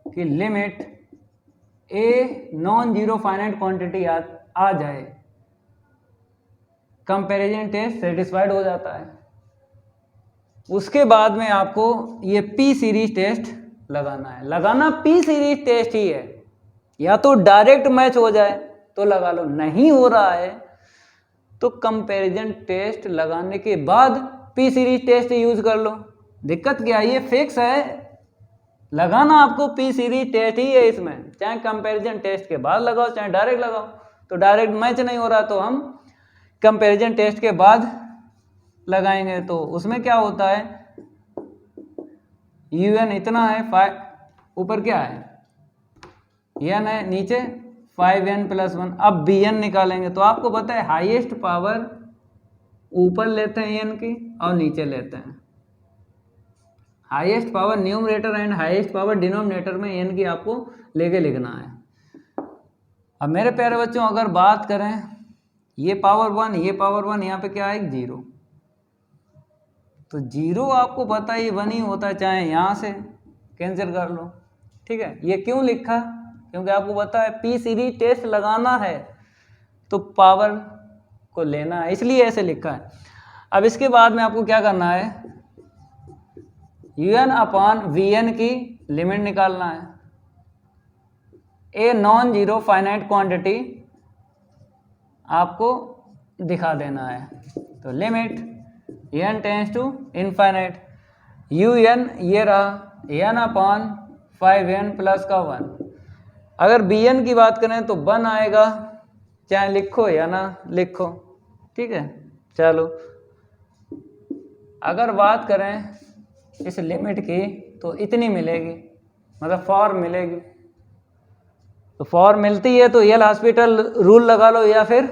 की limit a non zero finite quantity आ जाए, कंपैरिजन टेस्ट सेटिस्फाइड हो जाता है। उसके बाद में आपको ये पी सीरीज टेस्ट लगाना है, लगाना पी सीरीज टेस्ट ही है, या तो डायरेक्ट मैच हो जाए तो लगा लो, नहीं हो रहा है तो कंपैरिजन टेस्ट लगाने के बाद पी सीरीज टेस्ट यूज कर लो। दिक्कत क्या है, ये फिक्स है, लगाना आपको पी सीरीज टेस्ट ही है इसमें, चाहे कंपैरिजन टेस्ट के बाद लगाओ चाहे डायरेक्ट लगाओ। तो डायरेक्ट मैच नहीं हो रहा तो हम कंपैरिजन टेस्ट के बाद लगाएंगे, तो उसमें क्या होता है un इतना है 5, ऊपर क्या है n है, नीचे 5n प्लस 1। अब bn निकालेंगे तो आपको पता है हाईएस्ट पावर ऊपर लेते हैं n की और नीचे लेते हैं, highest power numerator and highest power denominator में n की आपको लेके लिखना है। अब मेरे प्यारे बच्चों अगर बात करें ये पावर 1 ये पावर 1, यहाँ पे क्या है 0, तो 0 आपको पता ही 1 ही होता है, चाहे यहाँ से कैंसिल कर लो, ठीक है। ये क्यों लिखा, क्योंकि आपको पता है पी सीरीज टेस्ट लगाना है तो पावर को लेना है, इसलिए ऐसे लिखा है। अब इसके बाद में आपको क्या करना है, un/vn की लिमिट निकालना है, a non zero finite quantity आपको दिखा देना है, तो limit n tends to infinite, un ये रहा n/5n प्लस का 1। अगर bn की बात करें तो 1 आएगा, चाहे लिखो या ना लिखो, ठीक है। चलो अगर बात करें इस लिमिट की तो इतनी मिलेगी, मतलब फॉर्म मिलेगी, तो फॉर्म मिलती है तो एल हॉस्पिटल रूल लगा लो या फिर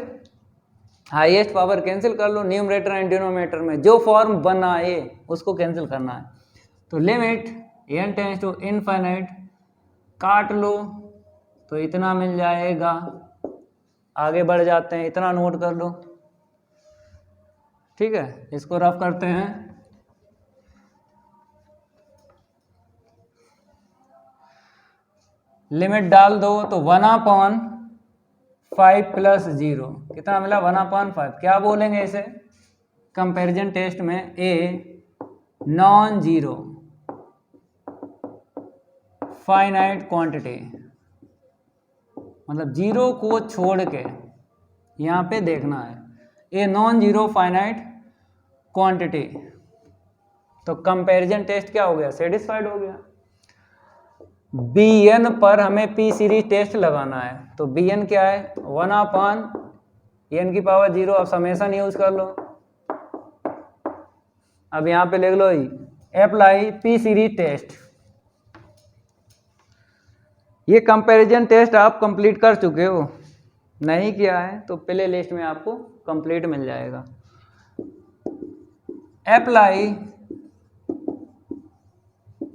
हाईएस्ट पावर कैंसिल कर लो, न्यूमरेटर एंड डिनोमिनेटर में जो फॉर्म बनाए उसको कैंसिल करना है। तो limit n tends to infinite, काट लो तो इतना मिल जाएगा। आगे बढ़ जाते हैं, इतना नोट कर लो, ठीक है। इसको रफ करते हैं। लिमिट डाल दो तो 1/5 प्लस 0 कितना मिला, 1/5। क्या बोलेंगे इसे कंपैरिजन टेस्ट में, a non zero finite quantity, मतलब जीरो को छोड़ के यहाँ पे देखना है, a non zero finite quantity. तो कंपैरिजन टेस्ट क्या हो गया, सेटिस्फाइड हो गया। bn पर हमें p सीरीज टेस्ट लगाना है, तो bn क्या है, 1/n की पावर 0। अब समेसन यूज कर लो, अब यहाँ पे लिख लो ही अप्लाई p सीरीज टेस्ट। ये कंपैरिजन टेस्ट आप कंप्लीट कर चुके हो, नहीं किया है तो प्ले लिस्ट में आपको कंप्लीट मिल जाएगा। Apply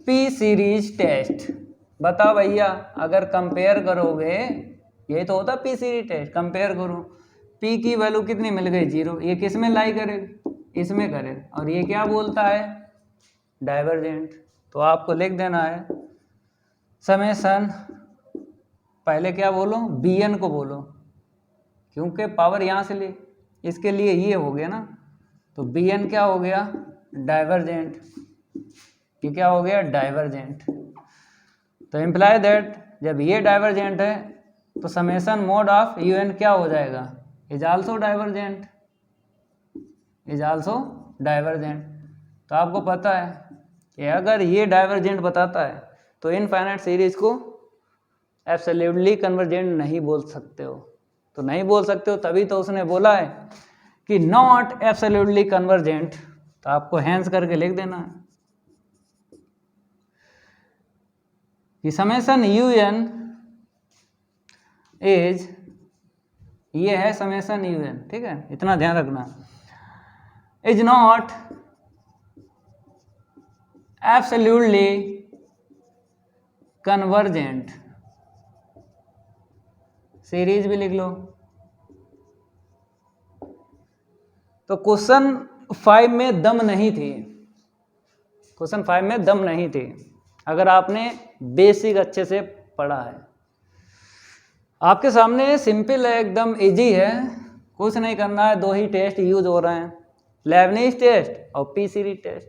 p series test. बताओ भैया, अगर कंपेयर करोगे, यही तो होता p सीरीज टेस्ट, कंपेयर करो, p की वैल्यू कितनी मिल गई, 0। ये किस में लाई करेगा, इसमें करेगा, और ये क्या बोलता है, डाइवर्जेंट। तो आपको लिख देना है समेसन, पहले क्या बोलो, bn को बोलो, क्योंकि पावर यहाँ से ले, इसके लिए ये हो गया ना, तो bn क्या हो गया, डाइवर्जेंट। ये क्या हो गया, डाइवर्जेंट। तो इम्प्लाई दैट जब ये डाइवर्जेंट है तो समेसन मोड ऑफ un क्या हो जाएगा, is also divergent, is also divergent. तो आपको पता है कि अगर ये डाइवर्जेंट बताता है तो इनफाइनाइट सीरीज को एब्सोल्युटली कन्वर्जेंट नहीं बोल सकते हो। तो नहीं बोल सकते हो तभी तो उसने बोला है कि नॉट एब्सोल्युटली कन्वर्जेंट, तो आपको हैंस करके लिख देना है कि समेसन un इज, ये है समेसन un, ठीक है, इतना ध्यान रखना, is not absolutely convergent. Series भी लिख लो। तो क्वेश्चन 5 में दम नहीं थी, क्वेश्चन 5 में दम नहीं थी, अगर आपने बेसिक अच्छे से पढ़ा है। आपके सामने सिंपल है, एकदम इजी है, कुछ नहीं करना है। दो ही टेस्ट यूज हो रहे हैं, लेबनिज टेस्ट और p सीरीज टेस्ट,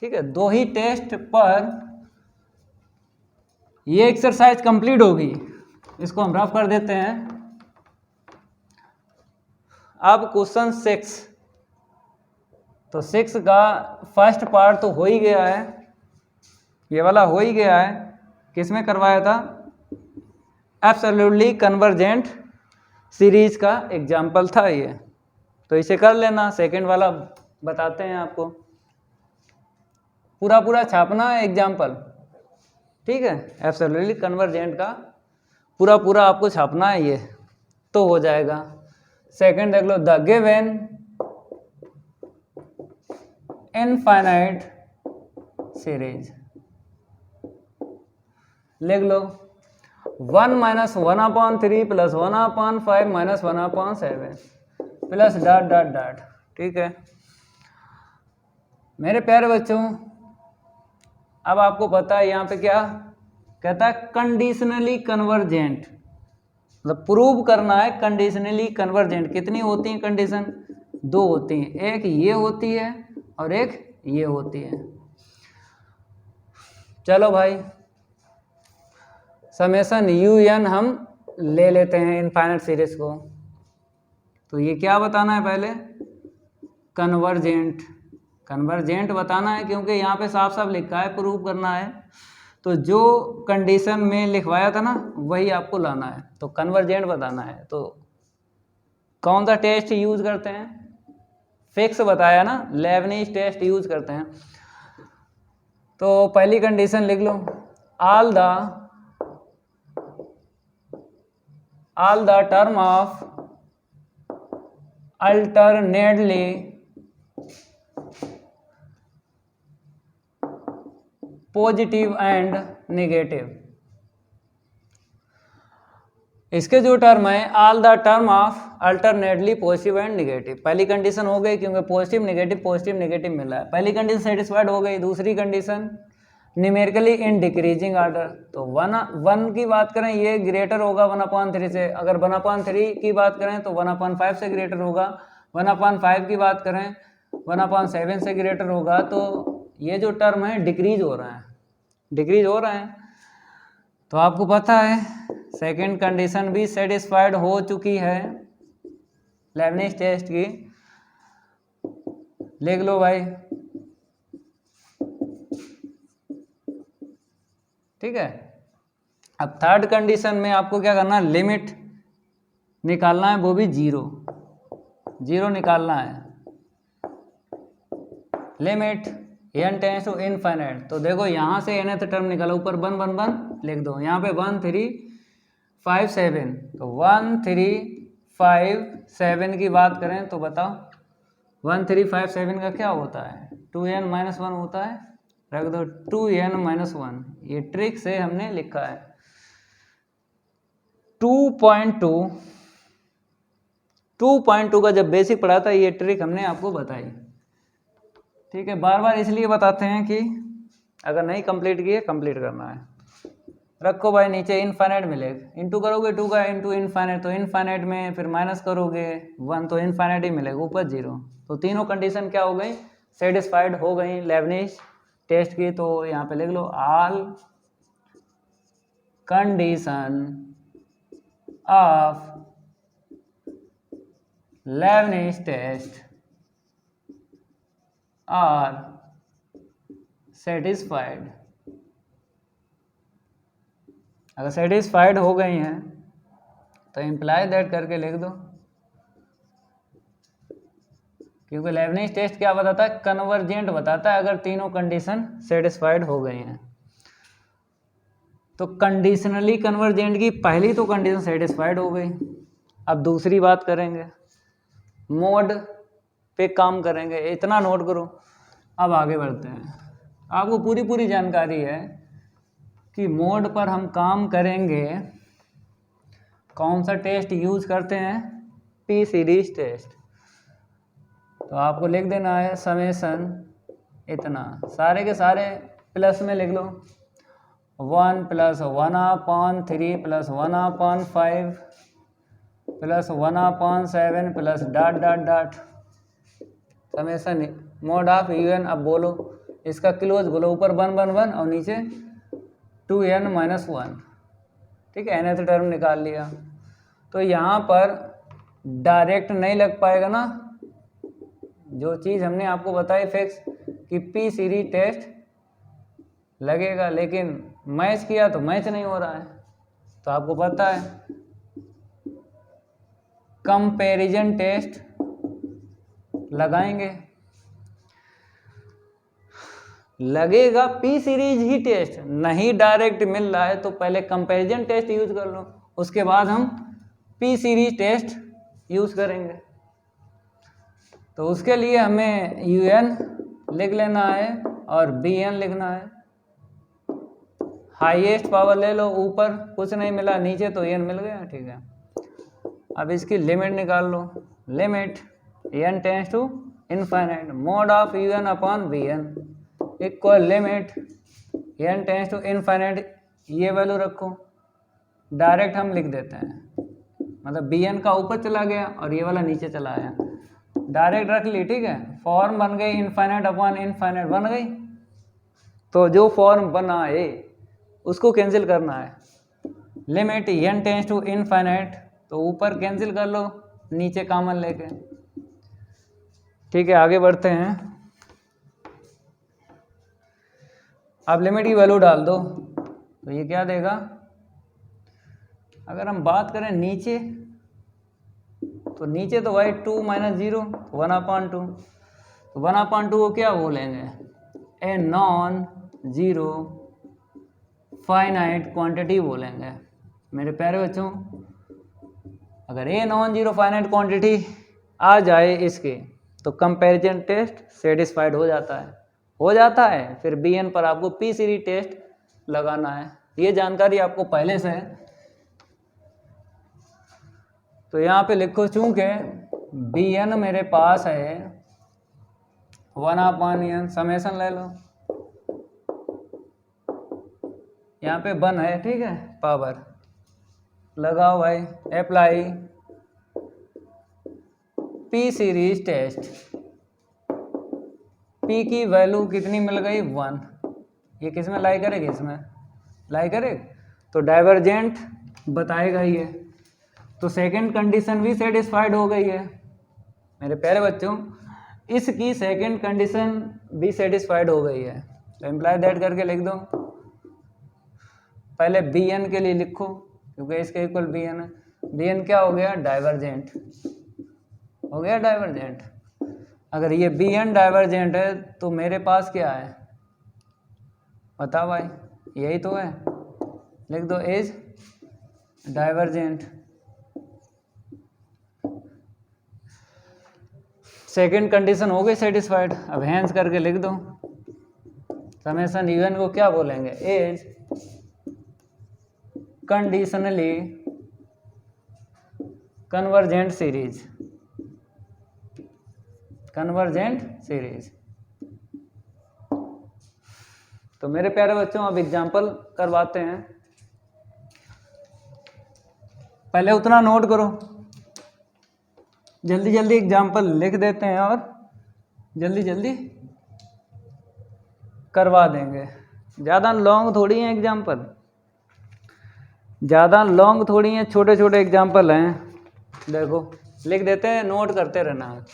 ठीक है। दो ही टेस्ट पर ये एक्सरसाइज कंप्लीट होगी। इसको हम रफ कर देते हैं। अब क्वेश्चन 6, तो 6 का फर्स्ट पार्ट तो हो ही गया है, ये वाला हो ही गया है। किसमें करवाया था, एब्सोल्युटली कन्वर्जेंट सीरीज का एग्जाम्पल था ये, तो इसे कर लेना। सेकंड वाला बताते हैं आपको, पूरा पूरा छापना है एग्जाम्पल, ठीक है। एब्सोल्युटली कन्वर्जेंट का पूरा पूरा आपको छापना है, ये तो हो जाएगा। सेकंड देख लो, द गिवन इनफाइनाइट सीरीज, लिख लो 1 - 1/3 + 1/5 - 1/7 प्लस डॉट डॉट डॉट, ठीक है। मेरे प्यारे बच्चों, अब आपको पता है यहाँ पे क्या कहता है, कंडीशनली कन्वर्जेंट, मतलब प्रूव करना है कंडीशनली कन्वर्जेंट। कितनी होती हैं कंडीशन, 2 होती हैं, एक ये होती है और एक ये होती है। चलो भाई, समेसन un हम ले लेते हैं इनफाइनाइट सीरीज को। तो ये क्या बताना है, पहले कन्वर्जेंट, कन्वर्जेंट बताना है, क्योंकि यहाँ पे साफ साफ लिखा है प्रूव करना है। तो जो कंडीशन में लिखवाया था ना वही आपको लाना है, तो कन्वर्जेंट बताना है। तो कौन सा टेस्ट यूज करते हैं, फिक्स बताया ना, लेबनिज टेस्ट यूज करते हैं। तो पहली कंडीशन लिख लो, all the term of alternately positive and negative. इसके जो टर्म है all the term of alternately positive and negative. पहली कंडीशन हो गई क्योंकि पॉजिटिव नेगेटिव मिल रहा है, पहली कंडीशन सेटिस्फाइड हो गई। दूसरी condition numerically in decreasing order, तो वन की बात करें ये ग्रेटर होगा 1/3 से, अगर 1/3 की बात करें तो 1/5 से ग्रेटर होगा, 1/5 की बात करें 1/7 से ग्रेटर होगा। तो ये जो टर्म है डिक्रीज हो रहा है। तो आपको पता है सेकंड कंडीशन भी सेटिस्फाइड हो चुकी है लेबनिज टेस्ट की, लिख लो भाई, ठीक है। अब थर्ड कंडीशन में आपको क्या करना है, लिमिट निकालना है, वो भी जीरो निकालना है। Limit n tends to infinite, तो देखो यहाँ से nth टर्म निकाला, ऊपर 1 1 1 लिख दो, यहाँ पे 1 3 5 7, तो 1 3 5 7 की बात करें तो बताओ 1 3 5 7 का क्या होता है, 2n - 1 होता है, रख दो 2n - 1, ये ट्रिक से हमने लिखा है। 2.2 का जब बेसिक पढ़ा था ये ट्रिक हमने आपको बताई, ठीक है। बार बार इसलिए बताते हैं कि अगर नहीं कंप्लीट किए कंप्लीट करना है। रखो भाई, नीचे इनफाइनाइट मिलेगा, इंटू करोगे 2 का इंटू इनफाइनाइट, तो इनफाइनाइट में फिर माइनस करोगे 1 तो इनफाइनाइट ही मिलेगा, ऊपर 0। तो तीनों कंडीशन क्या हो गई, सेटिस्फाइड हो गई लेबनिज टेस्ट की। तो यहाँ पे लिख लो all condition of Leibniz test are satisfied. अगर सेटिस्फाइड हो गई हैं तो इम्प्लाई दैट करके लिख दो, क्योंकि लेबनिज टेस्ट क्या बताता है, कन्वर्जेंट बताता है अगर तीनों कंडीशन सेटिस्फाइड हो गई हैं। तो कंडीशनली कन्वर्जेंट की पहली तो कंडीशन सेटिस्फाइड हो गई। अब दूसरी बात करेंगे, मोड पे काम करेंगे, इतना नोट करो। अब आगे बढ़ते हैं, आपको पूरी जानकारी है कि मोड पर हम काम करेंगे। कौन सा टेस्ट यूज करते हैं, पी सीरीज टेस्ट। तो आपको लिख देना है समेसन, इतना सारे के सारे प्लस में लिख लो, 1 + 1/3 + 1/5 + 1/7 plus dot dot dot summation mod of UN। अब बोलो इसका क्लोज बोलो, ऊपर 1 1 1 और नीचे 2n - 1, ठीक है, nth टर्म निकाल लिया। तो यहाँ पर डायरेक्ट नहीं लग पाएगा ना, जो चीज़ हमने आपको बताई फिक्स कि पी सीरीज टेस्ट लगेगा, लेकिन मैच किया तो मैच नहीं हो रहा है। तो आपको पता है कंपैरिजन टेस्ट लगाएंगे, लगेगा पी सीरीज ही टेस्ट, नहीं डायरेक्ट मिल रहा है तो पहले कंपैरिजन टेस्ट यूज कर लो, उसके बाद हम पी सीरीज टेस्ट यूज करेंगे। तो उसके लिए हमें UN लिख लेना है और BN लिखना है। हाईएस्ट पावर ले लो, ऊपर कुछ नहीं मिला, नीचे तो n मिल गया, ठीक है। अब इसकी लिमिट निकाल लो, limit n tends to infinite mod of UN upon BN equal limit n tends to infinite, ये वैल्यू रखो, डायरेक्ट हम लिख देते हैं, मतलब BN का ऊपर चला गया और ये वाला नीचे चला आया, डायरेक्ट रख ली, ठीक है। फॉर्म बन गई इनफाइनाइट अपॉन इनफाइनाइट बन गई। तो जो फॉर्म बना है उसको कैंसिल करना है, limit n tends to infinite, तो ऊपर कैंसिल कर लो, नीचे कॉमन लेके, ठीक है। आगे बढ़ते हैं, आप लिमिट की वैल्यू डाल दो तो ये क्या देगा। अगर हम बात करें नीचे, तो नीचे तो भाई 2 - 0 1/2, तो 1/2 को क्या बोलेंगे, a non zero finite quantity बोलेंगे मेरे प्यारे बच्चों। अगर a non zero finite quantity आ जाए इसके, तो कंपैरिजन टेस्ट सेटिस्फाइड हो जाता है। हो जाता है, फिर Bn पर आपको P सीरीज टेस्ट लगाना है। ये जानकारी आपको पहले से है। तो यहाँ पे लिखो, चूंकि Bn मेरे पास है 1/n, समेसन ले लो, यहाँ पे 1 है, ठीक है, पावर लगाओ भाई, apply P series test. P की वैल्यू कितनी मिल गई 1, ये किस में लाई करेगी, इसमें लाई करेगी, तो डाइवर्जेंट बताएगा ये। तो सेकंड कंडीशन भी सेटिस्फाइड हो गई है मेरे प्यारे बच्चों, इसकी सेकंड कंडीशन भी सेटिस्फाइड हो गई है। तो इम्प्लाई दैट करके लिख दो, पहले Bn के लिए लिखो क्योंकि इसके इक्वल Bn है। Bn क्या हो गया, डाइवर्जेंट हो गया, डाइवर्जेंट। अगर ये Bn डाइवर्जेंट है तो मेरे पास क्या है बताओ भाई, यही तो है, लिख दो इज डाइवर्जेंट। सेकंड कंडीशन हो गई सेटिस्फाइड। अब हैंस करके लिख दो, समेसन इवन को क्या बोलेंगे, is conditionally convergent series, convergent series. तो मेरे प्यारे बच्चों अब एग्जाम्पल करवाते हैं, पहले उतना नोट करो, जल्दी जल्दी एग्जाम्पल लिख देते हैं और जल्दी जल्दी करवा देंगे। ज़्यादा लॉन्ग थोड़ी है एग्जाम्पल, ज़्यादा लॉन्ग थोड़ी है, छोटे छोटे एग्जाम्पल हैं। देखो लिख देते हैं, नोट करते रहना।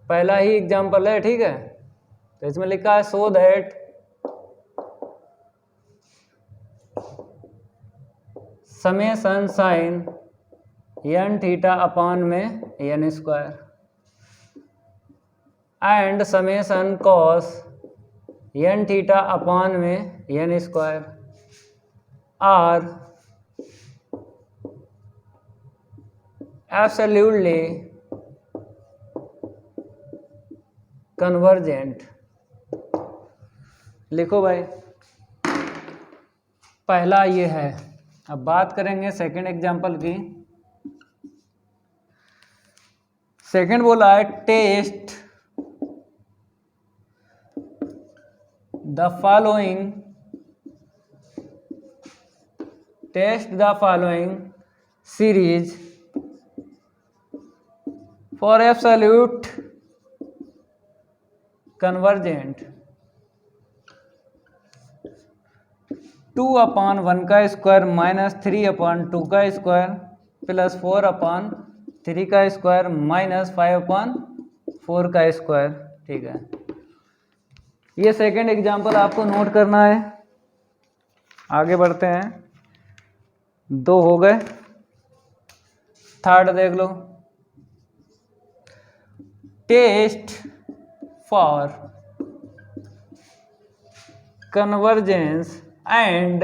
पहला ही एग्जाम्पल है, ठीक है, तो इसमें लिखा है so that summation sine n theta upon में n square and summation cos n theta upon में n square are absolutely convergent. लिखो भाई, पहला ये है। अब बात करेंगे सेकंड एग्जांपल की। सेकंड बोला है test the following, test the following series for absolute convergent 2/1 का स्क्वायर माइनस 3/2 का स्क्वायर प्लस 4/3 का स्क्वायर माइनस 5/4 का स्क्वायर। ठीक है, ये सेकंड एग्जांपल आपको नोट करना है। आगे बढ़ते हैं, 2 हो गए, थर्ड देख लो। Test for convergence and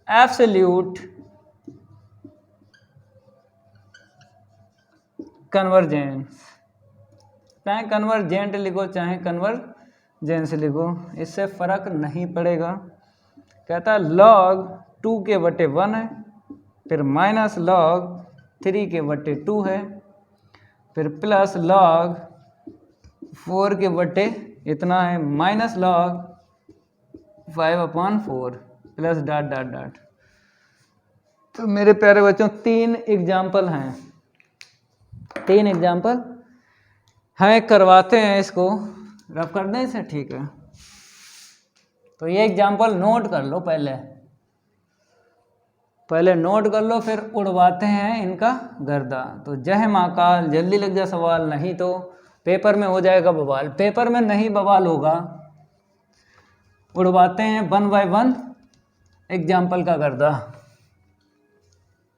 absolute convergence, चाहे कन्वर्जेंट लिखो चाहे कन्वर्जेंस लिखो, इससे फर्क नहीं पड़ेगा। कहता है log 2 के बटे 1 है, फिर माइनस log 3 के बटे 2 है, फिर प्लस log 4 के बटे इतना है, minus log 5/4 plus dot dot dot. तो मेरे प्यारे बच्चों 3 एग्जाम्पल हैं, 3 एग्जाम्पल हैं, करवाते हैं इसको, रफ कर दें इसे। ठीक है, तो ये एग्जाम्पल नोट कर लो, पहले नोट कर लो, फिर उड़वाते हैं इनका गर्दा। तो जय महाकाल, जल्दी लग जा सवाल, नहीं तो पेपर में हो जाएगा बवाल। पेपर में नहीं बवाल होगा, उड़वाते हैं 1 बाय 1 एग्जाम्पल का गर्दा।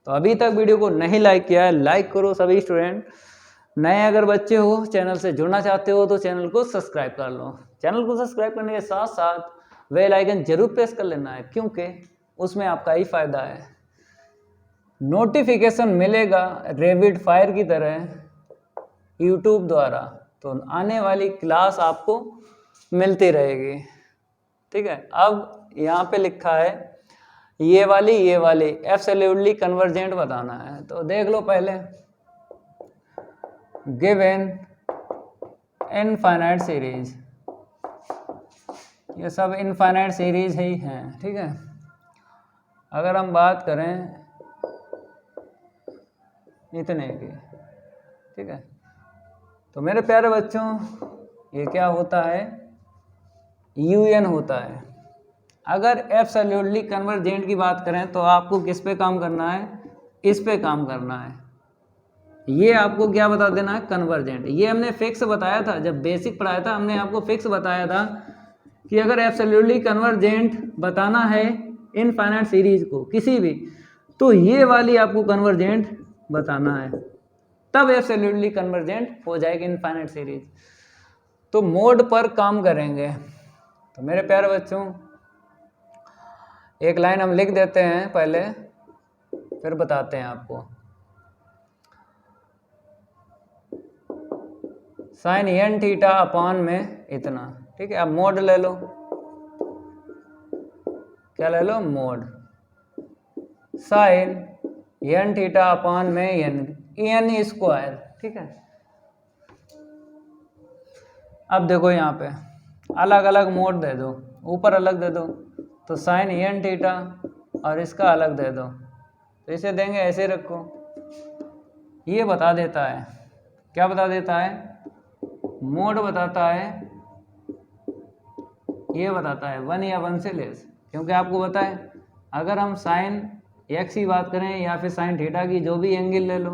तो अभी तक वीडियो को नहीं लाइक किया है, लाइक करो सभी स्टूडेंट। नए अगर बच्चे हो, चैनल से जुड़ना चाहते हो तो चैनल को सब्सक्राइब कर लो। चैनल को सब्सक्राइब करने के साथ साथ बेल आइकन जरूर प्रेस कर लेना है, क्योंकि उसमें आपका ही फायदा है। नोटिफिकेशन मिलेगा रैपिड फायर की तरह यूट्यूब द्वारा, तो आने वाली क्लास आपको मिलती रहेगी। ठीक है, अब यहाँ पे लिखा है ये वाली एब्सोल्युटली कन्वर्जेंट बताना है, तो देख लो पहले। गिवन इनफाइनाइट सीरीज, ये सब इनफाइनाइट सीरीज ही हैं। ठीक है, अगर हम बात करें इतने की, ठीक है, तो मेरे प्यारे बच्चों ये क्या होता है, यूएन होता है। अगर एब्सोल्युटली कन्वर्जेंट की बात करें तो आपको किस पे काम करना है, इस पे काम करना है। ये आपको क्या बता देना है, कन्वर्जेंट। ये हमने फिक्स बताया था, जब बेसिक पढ़ाया था हमने आपको फिक्स बताया था कि अगर एब्सोल्युटली कन्वर्जेंट बताना है इनफाइनाइट सीरीज को किसी भी, तो ये वाली आपको कन्वर्जेंट बताना है, तब एब्सोल्युटली कन्वर्जेंट हो जाएगी इनफाइनाइट सीरीज। तो मोड पर काम करेंगे। तो मेरे प्यारे बच्चों एक लाइन हम लिख देते हैं पहले, फिर बताते हैं आपको। साइन एन थीटा अपॉन में इतना। ठीक है, अब मोड ले लो, क्या ले लो, mod sine n theta upon में एन स्क्वायर। ठीक है, अब देखो यहाँ पे अलग अलग मोड दे दो, ऊपर अलग दे दो, तो साइन एन थीटा और इसका अलग दे दो, तो इसे देंगे ऐसे रखो। ये बता देता है, क्या बता देता है, मोड बताता है, ये बताता है 1 या 1 से लेस। क्योंकि आपको पता है अगर हम साइन एक्स की बात करें या फिर साइन थीटा की, जो भी एंगल ले लो,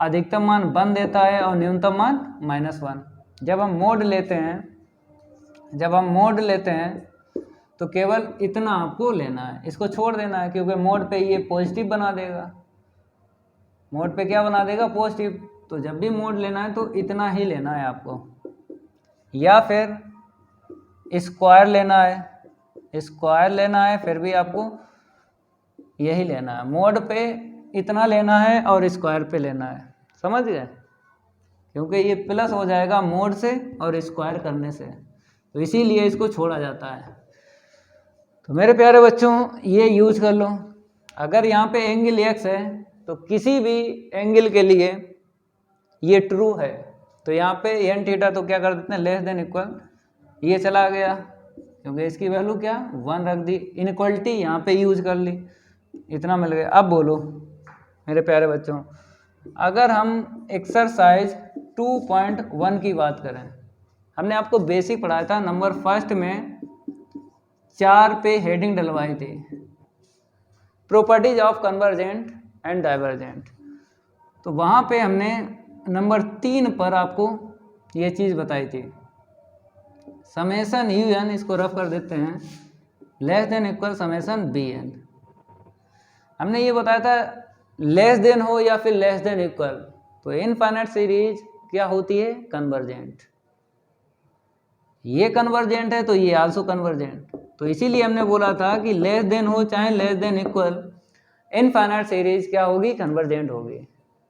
अधिकतम मान 1 देता है और न्यूनतम मान -1। जब हम मोड लेते हैं तो केवल इतना आपको लेना है, इसको छोड़ देना है, क्योंकि मोड पे ये पॉजिटिव बना देगा। मोड पे क्या बना देगा, पॉजिटिव। तो जब भी मोड लेना है तो इतना ही लेना है आपको, या फिर स्क्वायर लेना है, फिर भी आपको यही लेना है। मोड पे इतना लेना है और स्क्वायर पे लेना है, समझ गए, क्योंकि ये प्लस हो जाएगा मोड से और स्क्वायर करने से, तो इसीलिए इसको छोड़ा जाता है। तो मेरे प्यारे बच्चों ये यूज कर लो। अगर यहाँ पे एंगल एक्स है तो किसी भी एंगल के लिए ये ट्रू है, तो यहाँ पे एन थीटा तो क्या कर देते हैं, लेस देन इक्वल, ये चला गया क्योंकि इसकी वैल्यू क्या 1 रख दी, इनइक्वलिटी यहाँ पे यूज कर ली, इतना मिल गया। अब बोलो मेरे प्यारे बच्चों, अगर हम एक्सरसाइज 2.1 की बात करें, हमने आपको बेसिक पढ़ाया था, नंबर फर्स्ट में 4 पे हेडिंग डलवाई थी, properties of convergent and divergent. तो वहाँ पे हमने नंबर 3 पर आपको ये चीज़ बताई थी, समेसन यू एन, इसको रफ कर देते हैं, less than equal summation B N. हमने ये बताया था लेस देन हो या फिर लेस देन इक्वल, तो इनफाइनाइट सीरीज क्या होती है, कन्वर्जेंट। ये कन्वर्जेंट है तो ये आल्सो कन्वर्जेंट, तो इसीलिए हमने बोला था कि लेस देन हो चाहे less than equal, infinite series क्या होगी, कन्वर्जेंट होगी।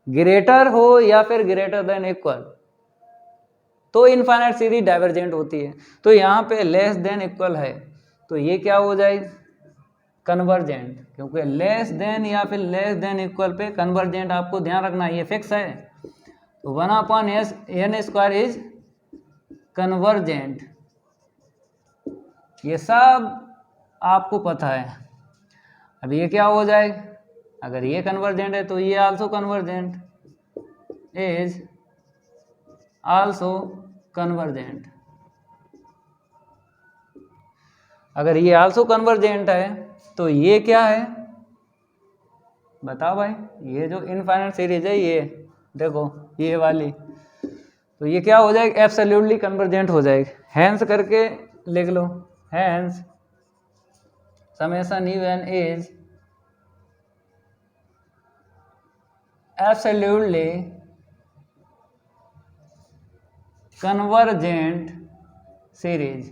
ग्रेटर हो या फिर ग्रेटर देन इक्वल तो इनफाइनाइट सीरीज डाइवर्जेंट होती है। तो यहाँ पे लेस देन इक्वल है तो ये क्या हो जाएगी, कन्वर्जेंट, क्योंकि लेस देन या फिर less than equal pay convergent आपको ध्यान रखना, ये फिक्स है। तो 1/n स्क्वायर इज कन्वर्जेंट, ये सब आपको पता है। अब ये क्या हो जाएगा, अगर ये कन्वर्जेंट है तो ये also convergent is also convergent. अगर ये आल्सो कन्वर्जेंट है तो ये क्या है, बताओ भाई, ये जो इनफाइनाइट सीरीज है, ये देखो ये वाली, तो ये क्या हो जाएगी, एब्सोल्युटली कन्वर्जेंट हो जाएगी। हैंस करके लिख लो, hence summation you n is absolutely convergent series,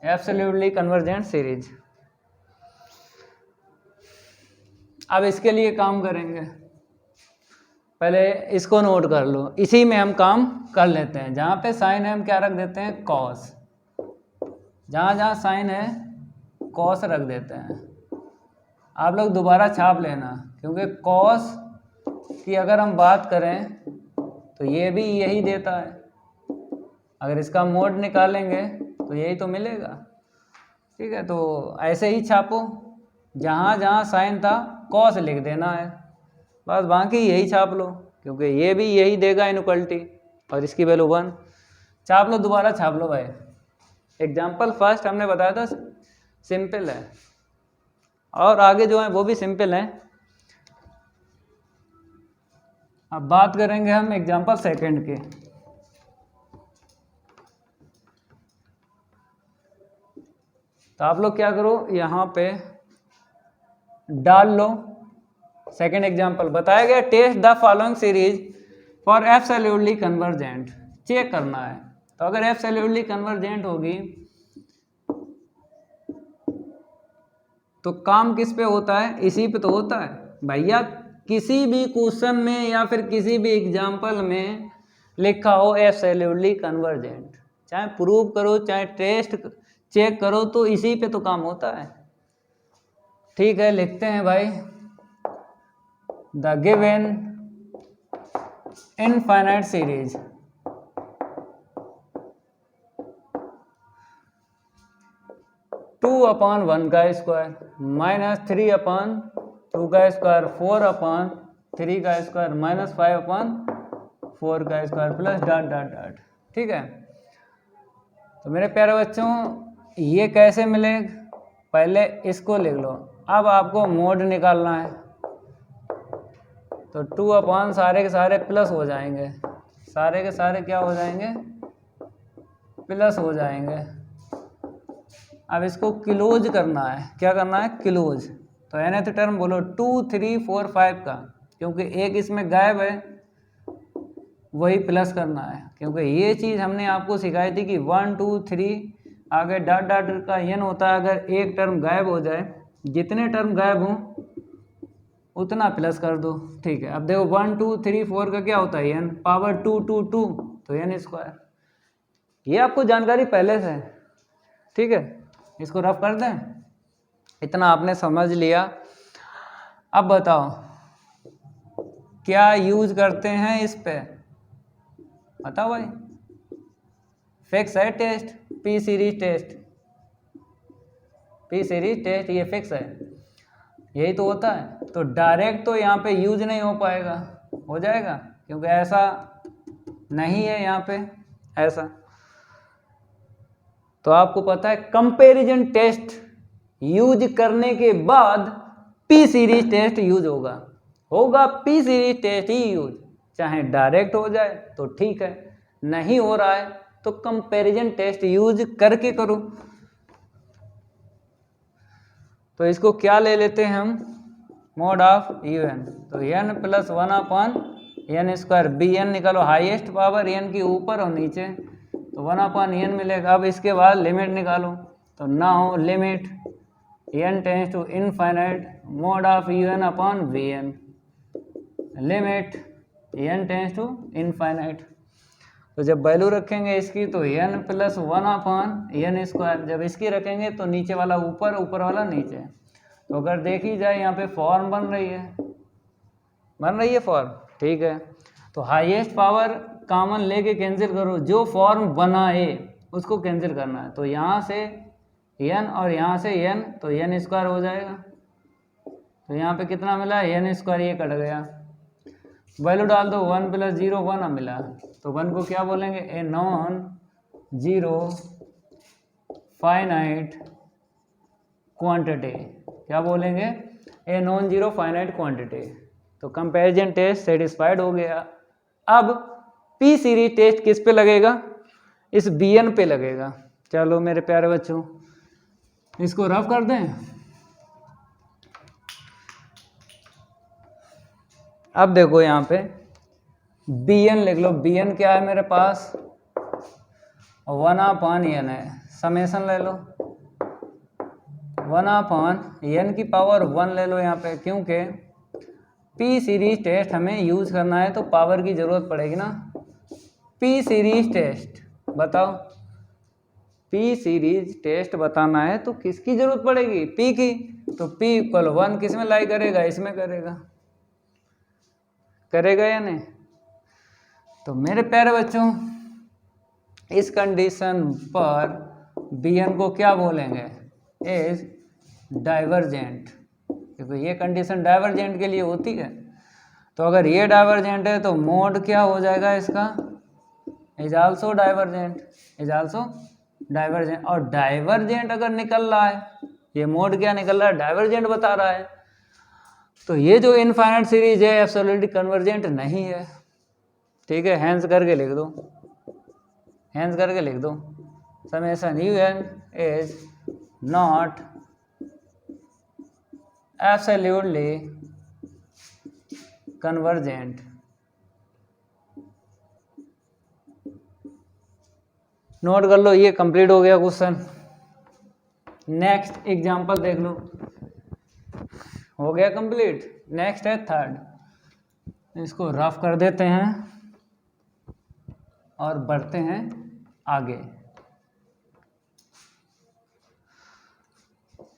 absolutely convergent series. अब इसके लिए काम करेंगे, पहले इसको नोट कर लो, इसी में हम काम कर लेते हैं। जहाँ पे साइन है हम क्या रख देते हैं, कॉस। जहाँ जहाँ साइन है कॉस रख देते हैं। आप लोग दोबारा छाप लेना, क्योंकि कॉस की अगर हम बात करें तो ये भी यही देता है। अगर इसका मोड निकालेंगे तो यही तो मिलेगा। ठीक है, तो ऐसे ही छापो, जहाँ जहाँ साइन था कॉस लिख देना है, बस बाकी यही छाप लो, क्योंकि ये भी यही देगा इनइक्वालिटी और इसकी वैल्यू 1। छाप लो, दोबारा छाप लो भाई। एग्जाम्पल फर्स्ट हमने बताया था सिंपल है, और आगे जो है वो भी सिंपल है। अब बात करेंगे हम एग्जाम्पल सेकंड की। तो आप लोग क्या करो, यहाँ पे डाल लो। सेकंड एग्जाम्पल बताया गया, test the following series for absolutely convergent. Check करना है, तो अगर एब्सोल्युटली कन्वर्जेंट होगी तो काम किस पे होता है, इसी पे तो होता है भैया। किसी भी क्वेश्चन में या फिर किसी भी एग्जाम्पल में लिखा हो एब्सोल्युटली कन्वर्जेंट, चाहे प्रूव करो चाहे टेस्ट चेक करो, तो इसी पे तो काम होता है। ठीक है, लिखते हैं भाई, the given infinite series two upon 1 का स्क्वायर माइनस 3 अपॉन 2 का स्क्वायर 4 अपॉन 3 का स्क्वायर माइनस 5 अपॉन 4 का square plus dot dot dot. ठीक है, तो मेरे प्यारे बच्चों ये कैसे मिले, पहले इसको लिख लो। अब आपको मोड निकालना है, तो 2 अपॉन सारे के सारे प्लस हो जाएंगे, सारे के सारे क्या हो जाएंगे, प्लस हो जाएंगे। अब इसको क्लोज करना है, क्या करना है, क्लोज। तो nth टर्म बोलो 2 3 4 5 का, क्योंकि एक इसमें गायब है वही प्लस करना है, क्योंकि ये चीज़ हमने आपको सिखाई थी कि 1 2 3 आगे डॉट डॉट का n होता है। अगर एक टर्म गायब हो जाए, जितने टर्म गायब हों उतना प्लस कर दो। ठीक है, अब देखो 1 2 3 4 का क्या होता है n पावर 2 2 2, तो n स्क्वायर। ये आपको जानकारी पहले से है। ठीक है, इसको रफ कर दें, इतना आपने समझ लिया। अब बताओ क्या यूज करते हैं इस पे, बताओ भाई। फिक्स है test, P series test, P series test ये फिक्स है, यही तो होता है। तो डायरेक्ट तो यहाँ पे यूज नहीं हो पाएगा, हो जाएगा, क्योंकि ऐसा नहीं है यहाँ पे ऐसा। तो आपको पता है कंपैरिजन टेस्ट यूज करने के बाद पी सीरीज टेस्ट यूज होगा, होगा पी सीरीज टेस्ट ही यूज। चाहे डायरेक्ट हो जाए तो ठीक है, नहीं हो रहा है तो कंपैरिजन टेस्ट यूज करके करो। तो इसको क्या ले लेते हैं हम, मोड ऑफ UN। तो n plus 1 upon n square, B N निकालो, हाईएस्ट पावर n की ऊपर और नीचे, तो 1 अपॉन n मिलेगा। अब इसके बाद लिमिट निकालो, तो now limit n tends to infinite mod of UN upon Vn, limit n tends to infinite. तो जब वैल्यू रखेंगे इसकी तो n plus 1 upon n square, जब इसकी रखेंगे तो नीचे वाला ऊपर, ऊपर वाला नीचे। तो अगर देखी जाए यहाँ पे फॉर्म बन रही है फॉर्म। ठीक है, तो हाईएस्ट पावर कॉमन लेके कैंसिल करो, जो फॉर्म बनाए उसको कैंसिल करना है। तो यहाँ से n और यहाँ से n, तो n स्क्वायर हो जाएगा। तो यहाँ पे कितना मिला, n स्क्वायर, ये कट गया, वैल्यू डाल दो, 1 प्लस 0 1 मिला। तो 1 को क्या बोलेंगे, a non zero finite quantity, क्या बोलेंगे, a non zero finite quantity. तो कंपैरिजन टेस्ट सेटिस्फाइड हो गया। अब पी सीरीज टेस्ट किस पे लगेगा, इस Bn पे लगेगा। चलो मेरे प्यारे बच्चों इसको रफ कर दें। अब देखो यहाँ पे Bn लिख लो, Bn क्या है मेरे पास, 1 अपॉन n है, समेसन ले लो 1 अपॉन n की पावर 1 ले लो यहाँ पे, क्योंकि पी सीरीज टेस्ट हमें यूज करना है तो पावर की जरूरत पड़ेगी ना। पी सीरीज टेस्ट बताओ, पी सीरीज टेस्ट बताना है तो किसकी जरूरत पड़ेगी, पी की। तो पी इक्वल 1 किस में लाई करेगा, इसमें करेगा, करेगा या नहीं। तो मेरे प्यारे बच्चों इस कंडीशन पर Bn को क्या बोलेंगे, इज डाइवर्जेंट, क्योंकि ये कंडीशन डाइवर्जेंट के लिए होती है। तो अगर ये डाइवर्जेंट है तो मोड क्या हो जाएगा इसका, is also divergent, is also divergent. और डाइवर्जेंट अगर निकल रहा है, ये मोड क्या निकल रहा है, डाइवर्जेंट बता रहा है, तो ये जो इनफाइनाइट सीरीज है एब्सोल्युटली कन्वर्जेंट नहीं है। ठीक है, हैंस करके लिख दो, हैंस करके लिख दो, summation un is not absolutely convergent. Note कर लो, ये कंप्लीट हो गया क्वेश्चन। नेक्स्ट एग्जांपल देख लो, हो गया कंप्लीट। नेक्स्ट है थर्ड, इसको रफ कर देते हैं और बढ़ते हैं आगे।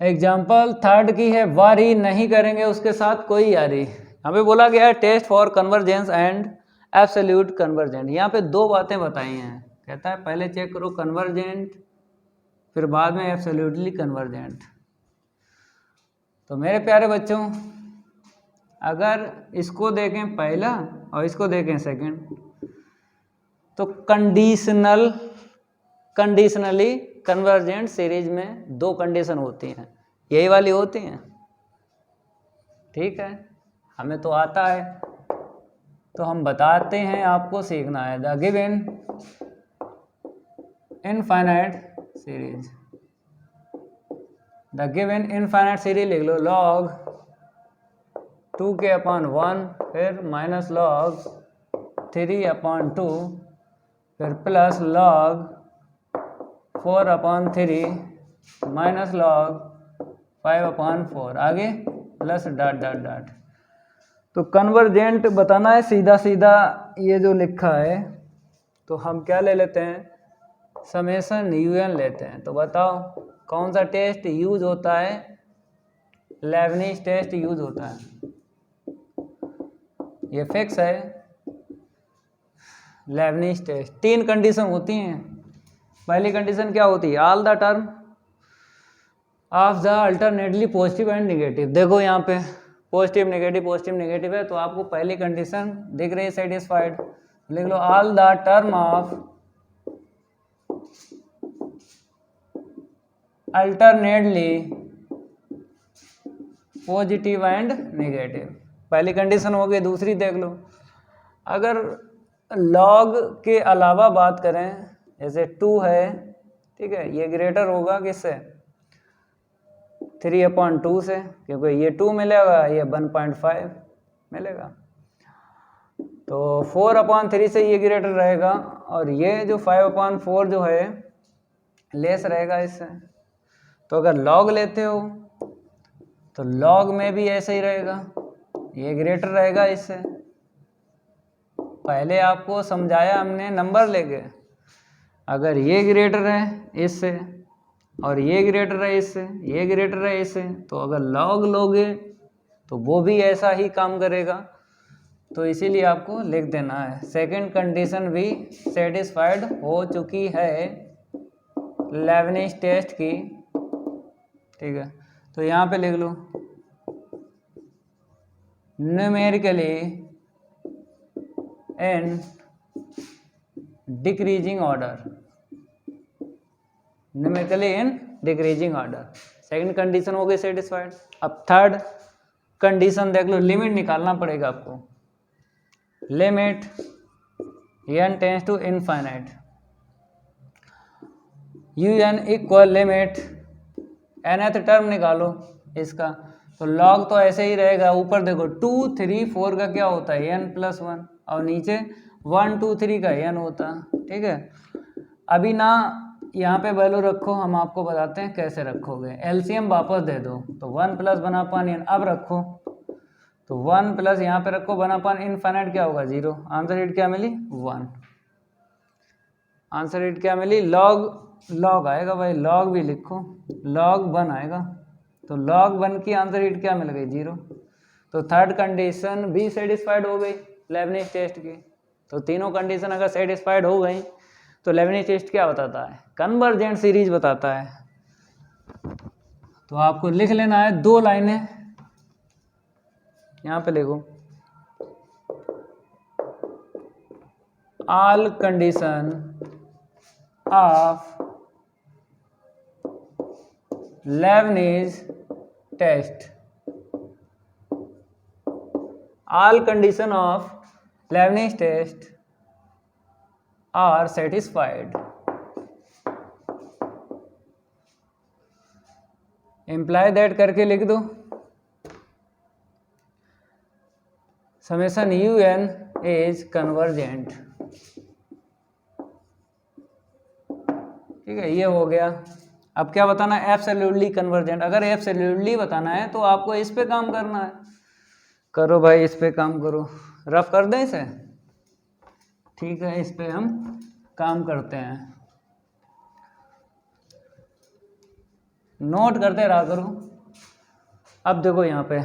एग्जाम्पल थर्ड की है, वारी नहीं करेंगे उसके साथ कोई यारी। हमें बोला गया है test for convergence and absolute convergent. यहाँ पे दो बातें बताई हैं, कहता है पहले चेक करो कन्वर्जेंट, फिर बाद में एब्सोल्यूटली कन्वर्जेंट। तो मेरे प्यारे बच्चों अगर इसको देखें पहला और इसको देखें सेकंड, तो कंडीशनली कन्वर्जेंट सीरीज में दो कंडीशन होती हैं, यही वाली होती हैं। ठीक है, हमें तो आता है तो हम बताते हैं, आपको सीखना है। The given infinite series, the given infinite series लिख लो, log 2k/1, फिर माइनस log 3/2, फिर प्लस log 4/3, माइनस log 5/4, आगे प्लस डॉट डॉट डॉट। तो कन्वर्जेंट बताना है सीधा सीधा, ये जो लिखा है तो हम क्या ले लेते हैं, समेशन un लेते हैं। तो बताओ कौन सा टेस्ट यूज होता है, लेबनिज टेस्ट यूज होता है, ये फिक्स है लेबनिज टेस्ट। तीन कंडीशन होती हैं। पहली कंडीशन क्या होती है, all the term of the alternately positive and negative. देखो यहाँ पे पॉजिटिव नेगेटिव है, तो आपको पहली कंडीशन दिख रही है सेटिस्फाइड, लिख लो all the term of alternately positive and negative, पहली कंडीशन हो गई। दूसरी देख लो, अगर लॉग के अलावा बात करें, जैसे 2 है, ठीक है, ये ग्रेटर होगा किससे, 3/2 से, क्योंकि ये 2 मिलेगा, ये 1.5 मिलेगा। तो 4/3 से ये ग्रेटर रहेगा, और ये जो 5/4 जो है लेस रहेगा इससे। तो अगर लॉग लेते हो तो लॉग में भी ऐसे ही रहेगा, ये ग्रेटर रहेगा इससे। पहले आपको समझाया हमने नंबर लेके, अगर ये ग्रेटर है इससे और ये ग्रेटर है इससे, ये ग्रेटर है इससे, तो अगर लॉग लोगे तो वो भी ऐसा ही काम करेगा। तो इसीलिए आपको लिख देना है। सेकंड कंडीशन भी सेटिस्फाइड हो चुकी है लेबनिज टेस्ट की, ठीक है। तो यहाँ पे लिख लो numerically in decreasing order, numerically in decreasing order. Second condition हो गई सेटिस्फाइड। अब थर्ड कंडीशन देख लो, लिमिट निकालना पड़ेगा आपको। Limit n tends to infinite, un equal limit nth term निकालो इसका। तो log तो ऐसे ही रहेगा, ऊपर देखो 2 3 4 का क्या होता है n+1, और नीचे 1 2 3 का n होता, ठीक है। अभी ना यहाँ पे वैल्यू रखो, हम आपको बताते हैं कैसे रखोगे। एलसीएम वापस दे दो, तो 1 + 1/n अब रखो, तो 1 प्लस यहाँ पे रखो 1 इनफाइनाइट क्या होगा 0। आंसर शीट क्या मिली 1। आंसर शीट क्या मिली लॉग आएगा भाई, लॉग भी लिखो, log 1 आएगा। तो log 1 की आंसर शीट क्या मिल गई 0। तो थर्ड कंडीशन भी सेटिस्फाइड हो गई लेबनिज टेस्ट की। तो तीनों कंडीशन अगर सेटिस्फाइड हो गई तो लेबनिज टेस्ट क्या बताता है, कन्वर्जेंट सीरीज बताता है। तो आपको लिख लेना है 2 लाइनें, यहां पे लिखो, all condition of Leibniz test, all condition of Leibniz test are satisfied. Imply that करके लिख दो, summation un is convergent। ठीक है, ये हो गया। अब क्या बताना है, एब्सोल्युटली कन्वर्जेंट। अगर एब्सोल्युटली बताना है तो आपको इस पे काम करना है। करो भाई, इस पे काम करो, रफ कर दें इसे। ठीक है, इस पे हम काम करते हैं, नोट करते रहा करो। अब देखो यहाँ पे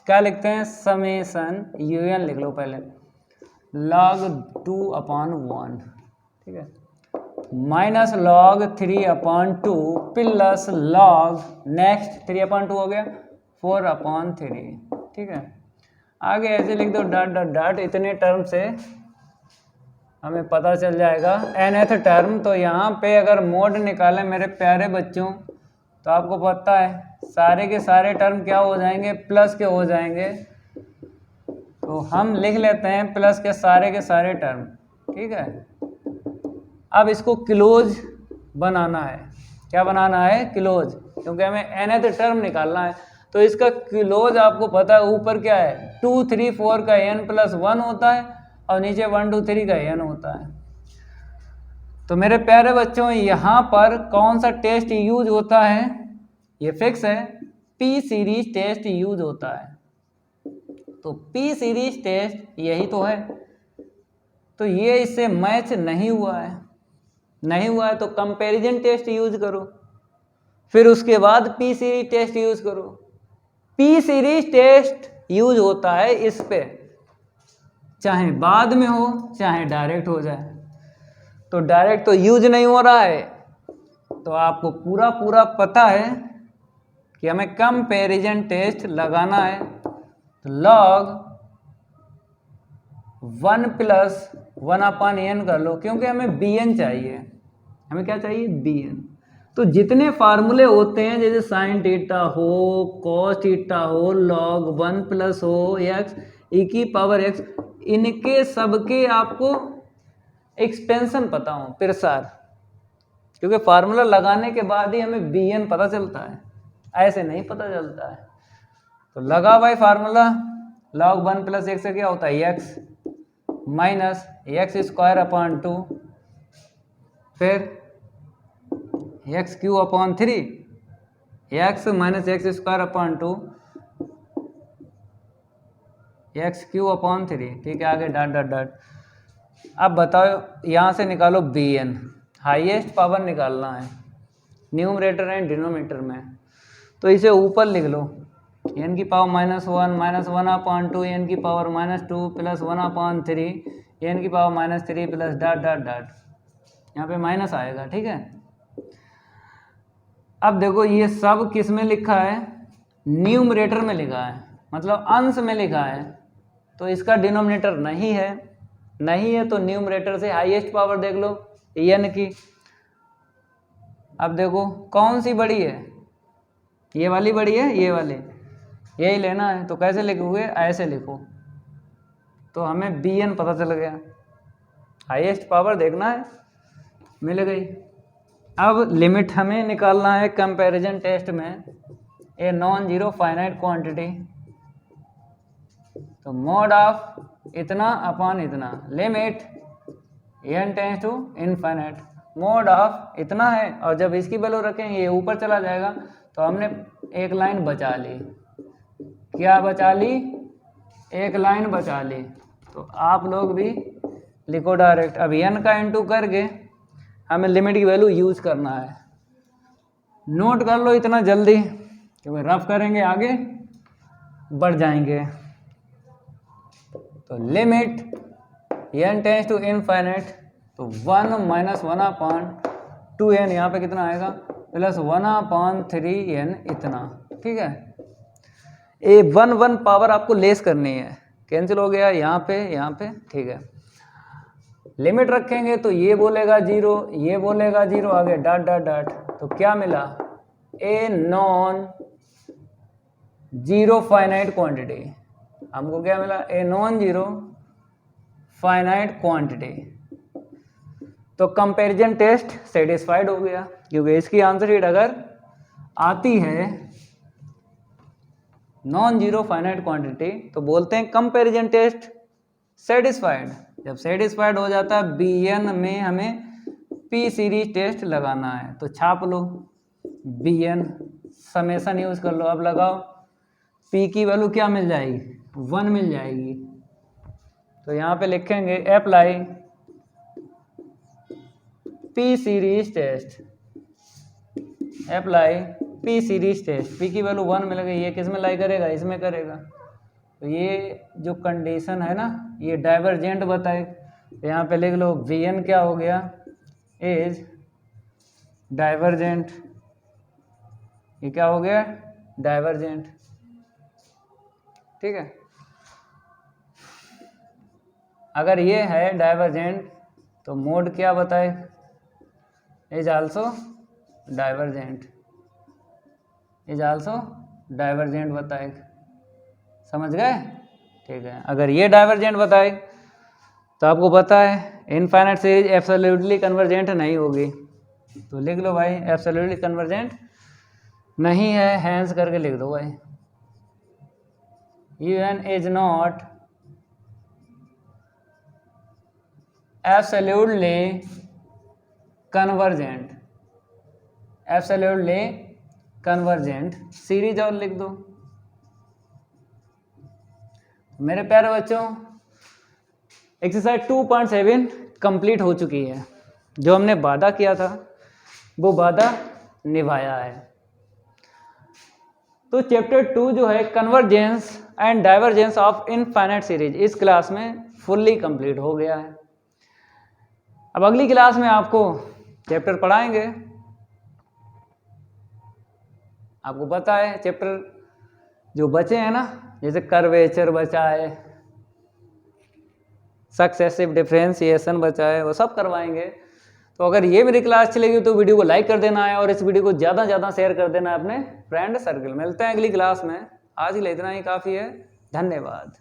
क्या लिखते हैं, समेशन un लिख लो पहले, log 2/1, ठीक है, minus log 3/2 plus log next 3/2 हो गया 4/3। ठीक है, आगे ऐसे लिख दो डॉट डॉट डॉट। इतने टर्म से हमें पता चल जाएगा nth टर्म। तो यहाँ पे अगर मोड निकालें मेरे प्यारे बच्चों, तो आपको पता है सारे के सारे टर्म क्या हो जाएंगे, प्लस के हो जाएंगे। तो हम लिख लेते हैं प्लस के सारे टर्म। ठीक है, अब इसको क्लोज बनाना है। क्या बनाना है, क्लोज, क्योंकि हमें nth टर्म निकालना है। तो इसका क्लोज आपको पता है ऊपर क्या है, 2 3 4 का n+1 होता है और नीचे 1 2 3 का n होता है। तो मेरे प्यारे बच्चों, यहाँ पर कौन सा टेस्ट यूज होता है, ये फिक्स है, पी सीरीज टेस्ट यूज होता है। तो पी सीरीज टेस्ट यही तो है। तो ये इससे मैच नहीं हुआ है तो कंपैरिजन टेस्ट यूज करो, फिर उसके बाद पी सीरीज टेस्ट यूज करो। पी सीरीज टेस्ट यूज होता है इस पे, चाहे बाद में हो चाहे डायरेक्ट हो जाए। तो डायरेक्ट तो यूज नहीं हो रहा है, तो आपको पूरा पता है कि हमें कंपैरिजन टेस्ट लगाना है। तो log 1 + 1/n कर लो, क्योंकि हमें bn चाहिए। हमें क्या चाहिए, bn। तो जितने फार्मूले होते हैं, जैसे साइन थीटा हो, कॉस थीटा हो, log 1 प्लस हो, x e⁻x, इनके सबके आपको एक्सपेंशन पता हो प्रसार, क्योंकि फार्मूला लगाने के बाद ही हमें bn पता चलता है, ऐसे नहीं पता चलता है। तो लगा भाई फार्मूला, log 1 + x से क्या होता है, x माइनस x²/2, फिर x³/3, x minus x²/2 x³/3। ठीक है, आगे डॉट डॉट डॉट। अब बताओ, यहाँ से निकालो bn, हाईएस्ट पावर निकालना है न्यूमरेटर एंड डिनोमिनेटर में। तो इसे ऊपर लिख लो, n की पावर -1 -1/2 n की पावर -2 प्लस 1/3 n की power -3 plus dot dot dot. यहाँ पे माइनस आएगा। ठीक है, अब देखो ये सब किस में लिखा है, न्यूमरेटर में लिखा है, मतलब अंश में लिखा है। तो इसका डिनोमिनेटर नहीं है तो न्यूमरेटर से हाईएस्ट पावर देख लो n की। अब देखो कौन सी बड़ी है, ये वाली बड़ी है, ये वाली, यही लेना है। तो कैसे लिखोगे, ऐसे लिखो। तो हमें bn पता चल गया, हाईएस्ट पावर देखना है, मिल गई। अब लिमिट हमें निकालना है कंपैरिजन टेस्ट में, a non zero finite quantity. तो मोड ऑफ इतना अपॉन इतना, limit n tends to infinite, mod of इतना है, और जब इसकी वैल्यू रखेंगे ये ऊपर चला जाएगा। तो हमने एक लाइन बचा ली, क्या बचा ली, एक लाइन बचा ली, तो आप लोग भी लिखो डायरेक्ट। अब n का इंटू करके हमें लिमिट की वैल्यू यूज करना है। नोट कर लो इतना जल्दी, क्योंकि रफ करेंगे आगे बढ़ जाएंगे। तो limit n tends to infinite, तो 1 - 1/2n, यहाँ पे कितना आएगा प्लस 1/3n इतना, ठीक है। ए 1 पावर आपको लेस करनी है, कैंसिल हो गया यहाँ पे, ठीक है। लिमिट रखेंगे तो ये बोलेगा 0, ये बोलेगा 0, आगे डॉट डॉट डॉट, तो क्या मिला, ए नॉन जीरो फाइनाइट क्वांटिटी। हमको क्या मिला, ए नॉन जीरो फाइनाइट क्वांटिटी। तो कंपैरिजन टेस्ट सेटिस्फाइड हो गया, क्योंकि इसकी आंसर शीट अगर आती है नॉन जीरो फाइनाइट क्वांटिटी तो बोलते हैं कंपैरिजन टेस्ट सेटिस्फाइड। जब सेटिस्फाइड हो जाता है bn में हमें p सीरीज टेस्ट लगाना है, तो छाप लो bn, समेसन यूज कर लो। अब लगाओ, p की वैल्यू क्या मिल जाएगी, 1 मिल जाएगी। तो यहाँ पे लिखेंगे apply p series test, apply p series test. p की वैल्यू 1 मिल गई, ये किस में लाई करेगा, इसमें करेगा। तो ये जो कंडीशन है ना, ये डाइवर्जेंट बताए। तो यहाँ पे लिख लो vn क्या हो गया, इज डाइवर्जेंट। ये क्या हो गया, डाइवर्जेंट, ठीक है। अगर ये है डाइवर्जेंट तो मोड क्या बताए, is also divergent, is also divergent बताए। समझ गए, ठीक है। अगर ये डाइवर्जेंट बताए तो आपको पता है इनफाइनाइट सीरीज एब्सोल्युटली कन्वर्जेंट नहीं होगी, तो लिख लो भाई एब्सोल्युटली कन्वर्जेंट नहीं है, हैंस करके लिख दो भाई। UN is not absolutely convergent, absolutely convergent series और लिख दो। मेरे प्यारे बच्चों, एक्सरसाइज 2.7 कंप्लीट हो चुकी है। जो हमने वादा किया था वो वादा निभाया है। तो चैप्टर 2 जो है convergence and divergence of infinite series, इस क्लास में फुल्ली कंप्लीट हो गया है। अब अगली क्लास में आपको चैप्टर पढ़ाएंगे। आपको पता है चैप्टर जो बचे हैं ना, जैसे कर्वेचर बचा है, सक्सेसिव डिफरेंशिएशन बचा है, वो सब करवाएंगे। तो अगर ये मेरी क्लास चलेगी तो वीडियो को लाइक कर देना है और इस वीडियो को ज़्यादा से ज़्यादा शेयर कर देना है अपने फ्रेंड सर्कल। मिलते हैं अगली क्लास में, आज के लिए इतना ही काफ़ी है। धन्यवाद।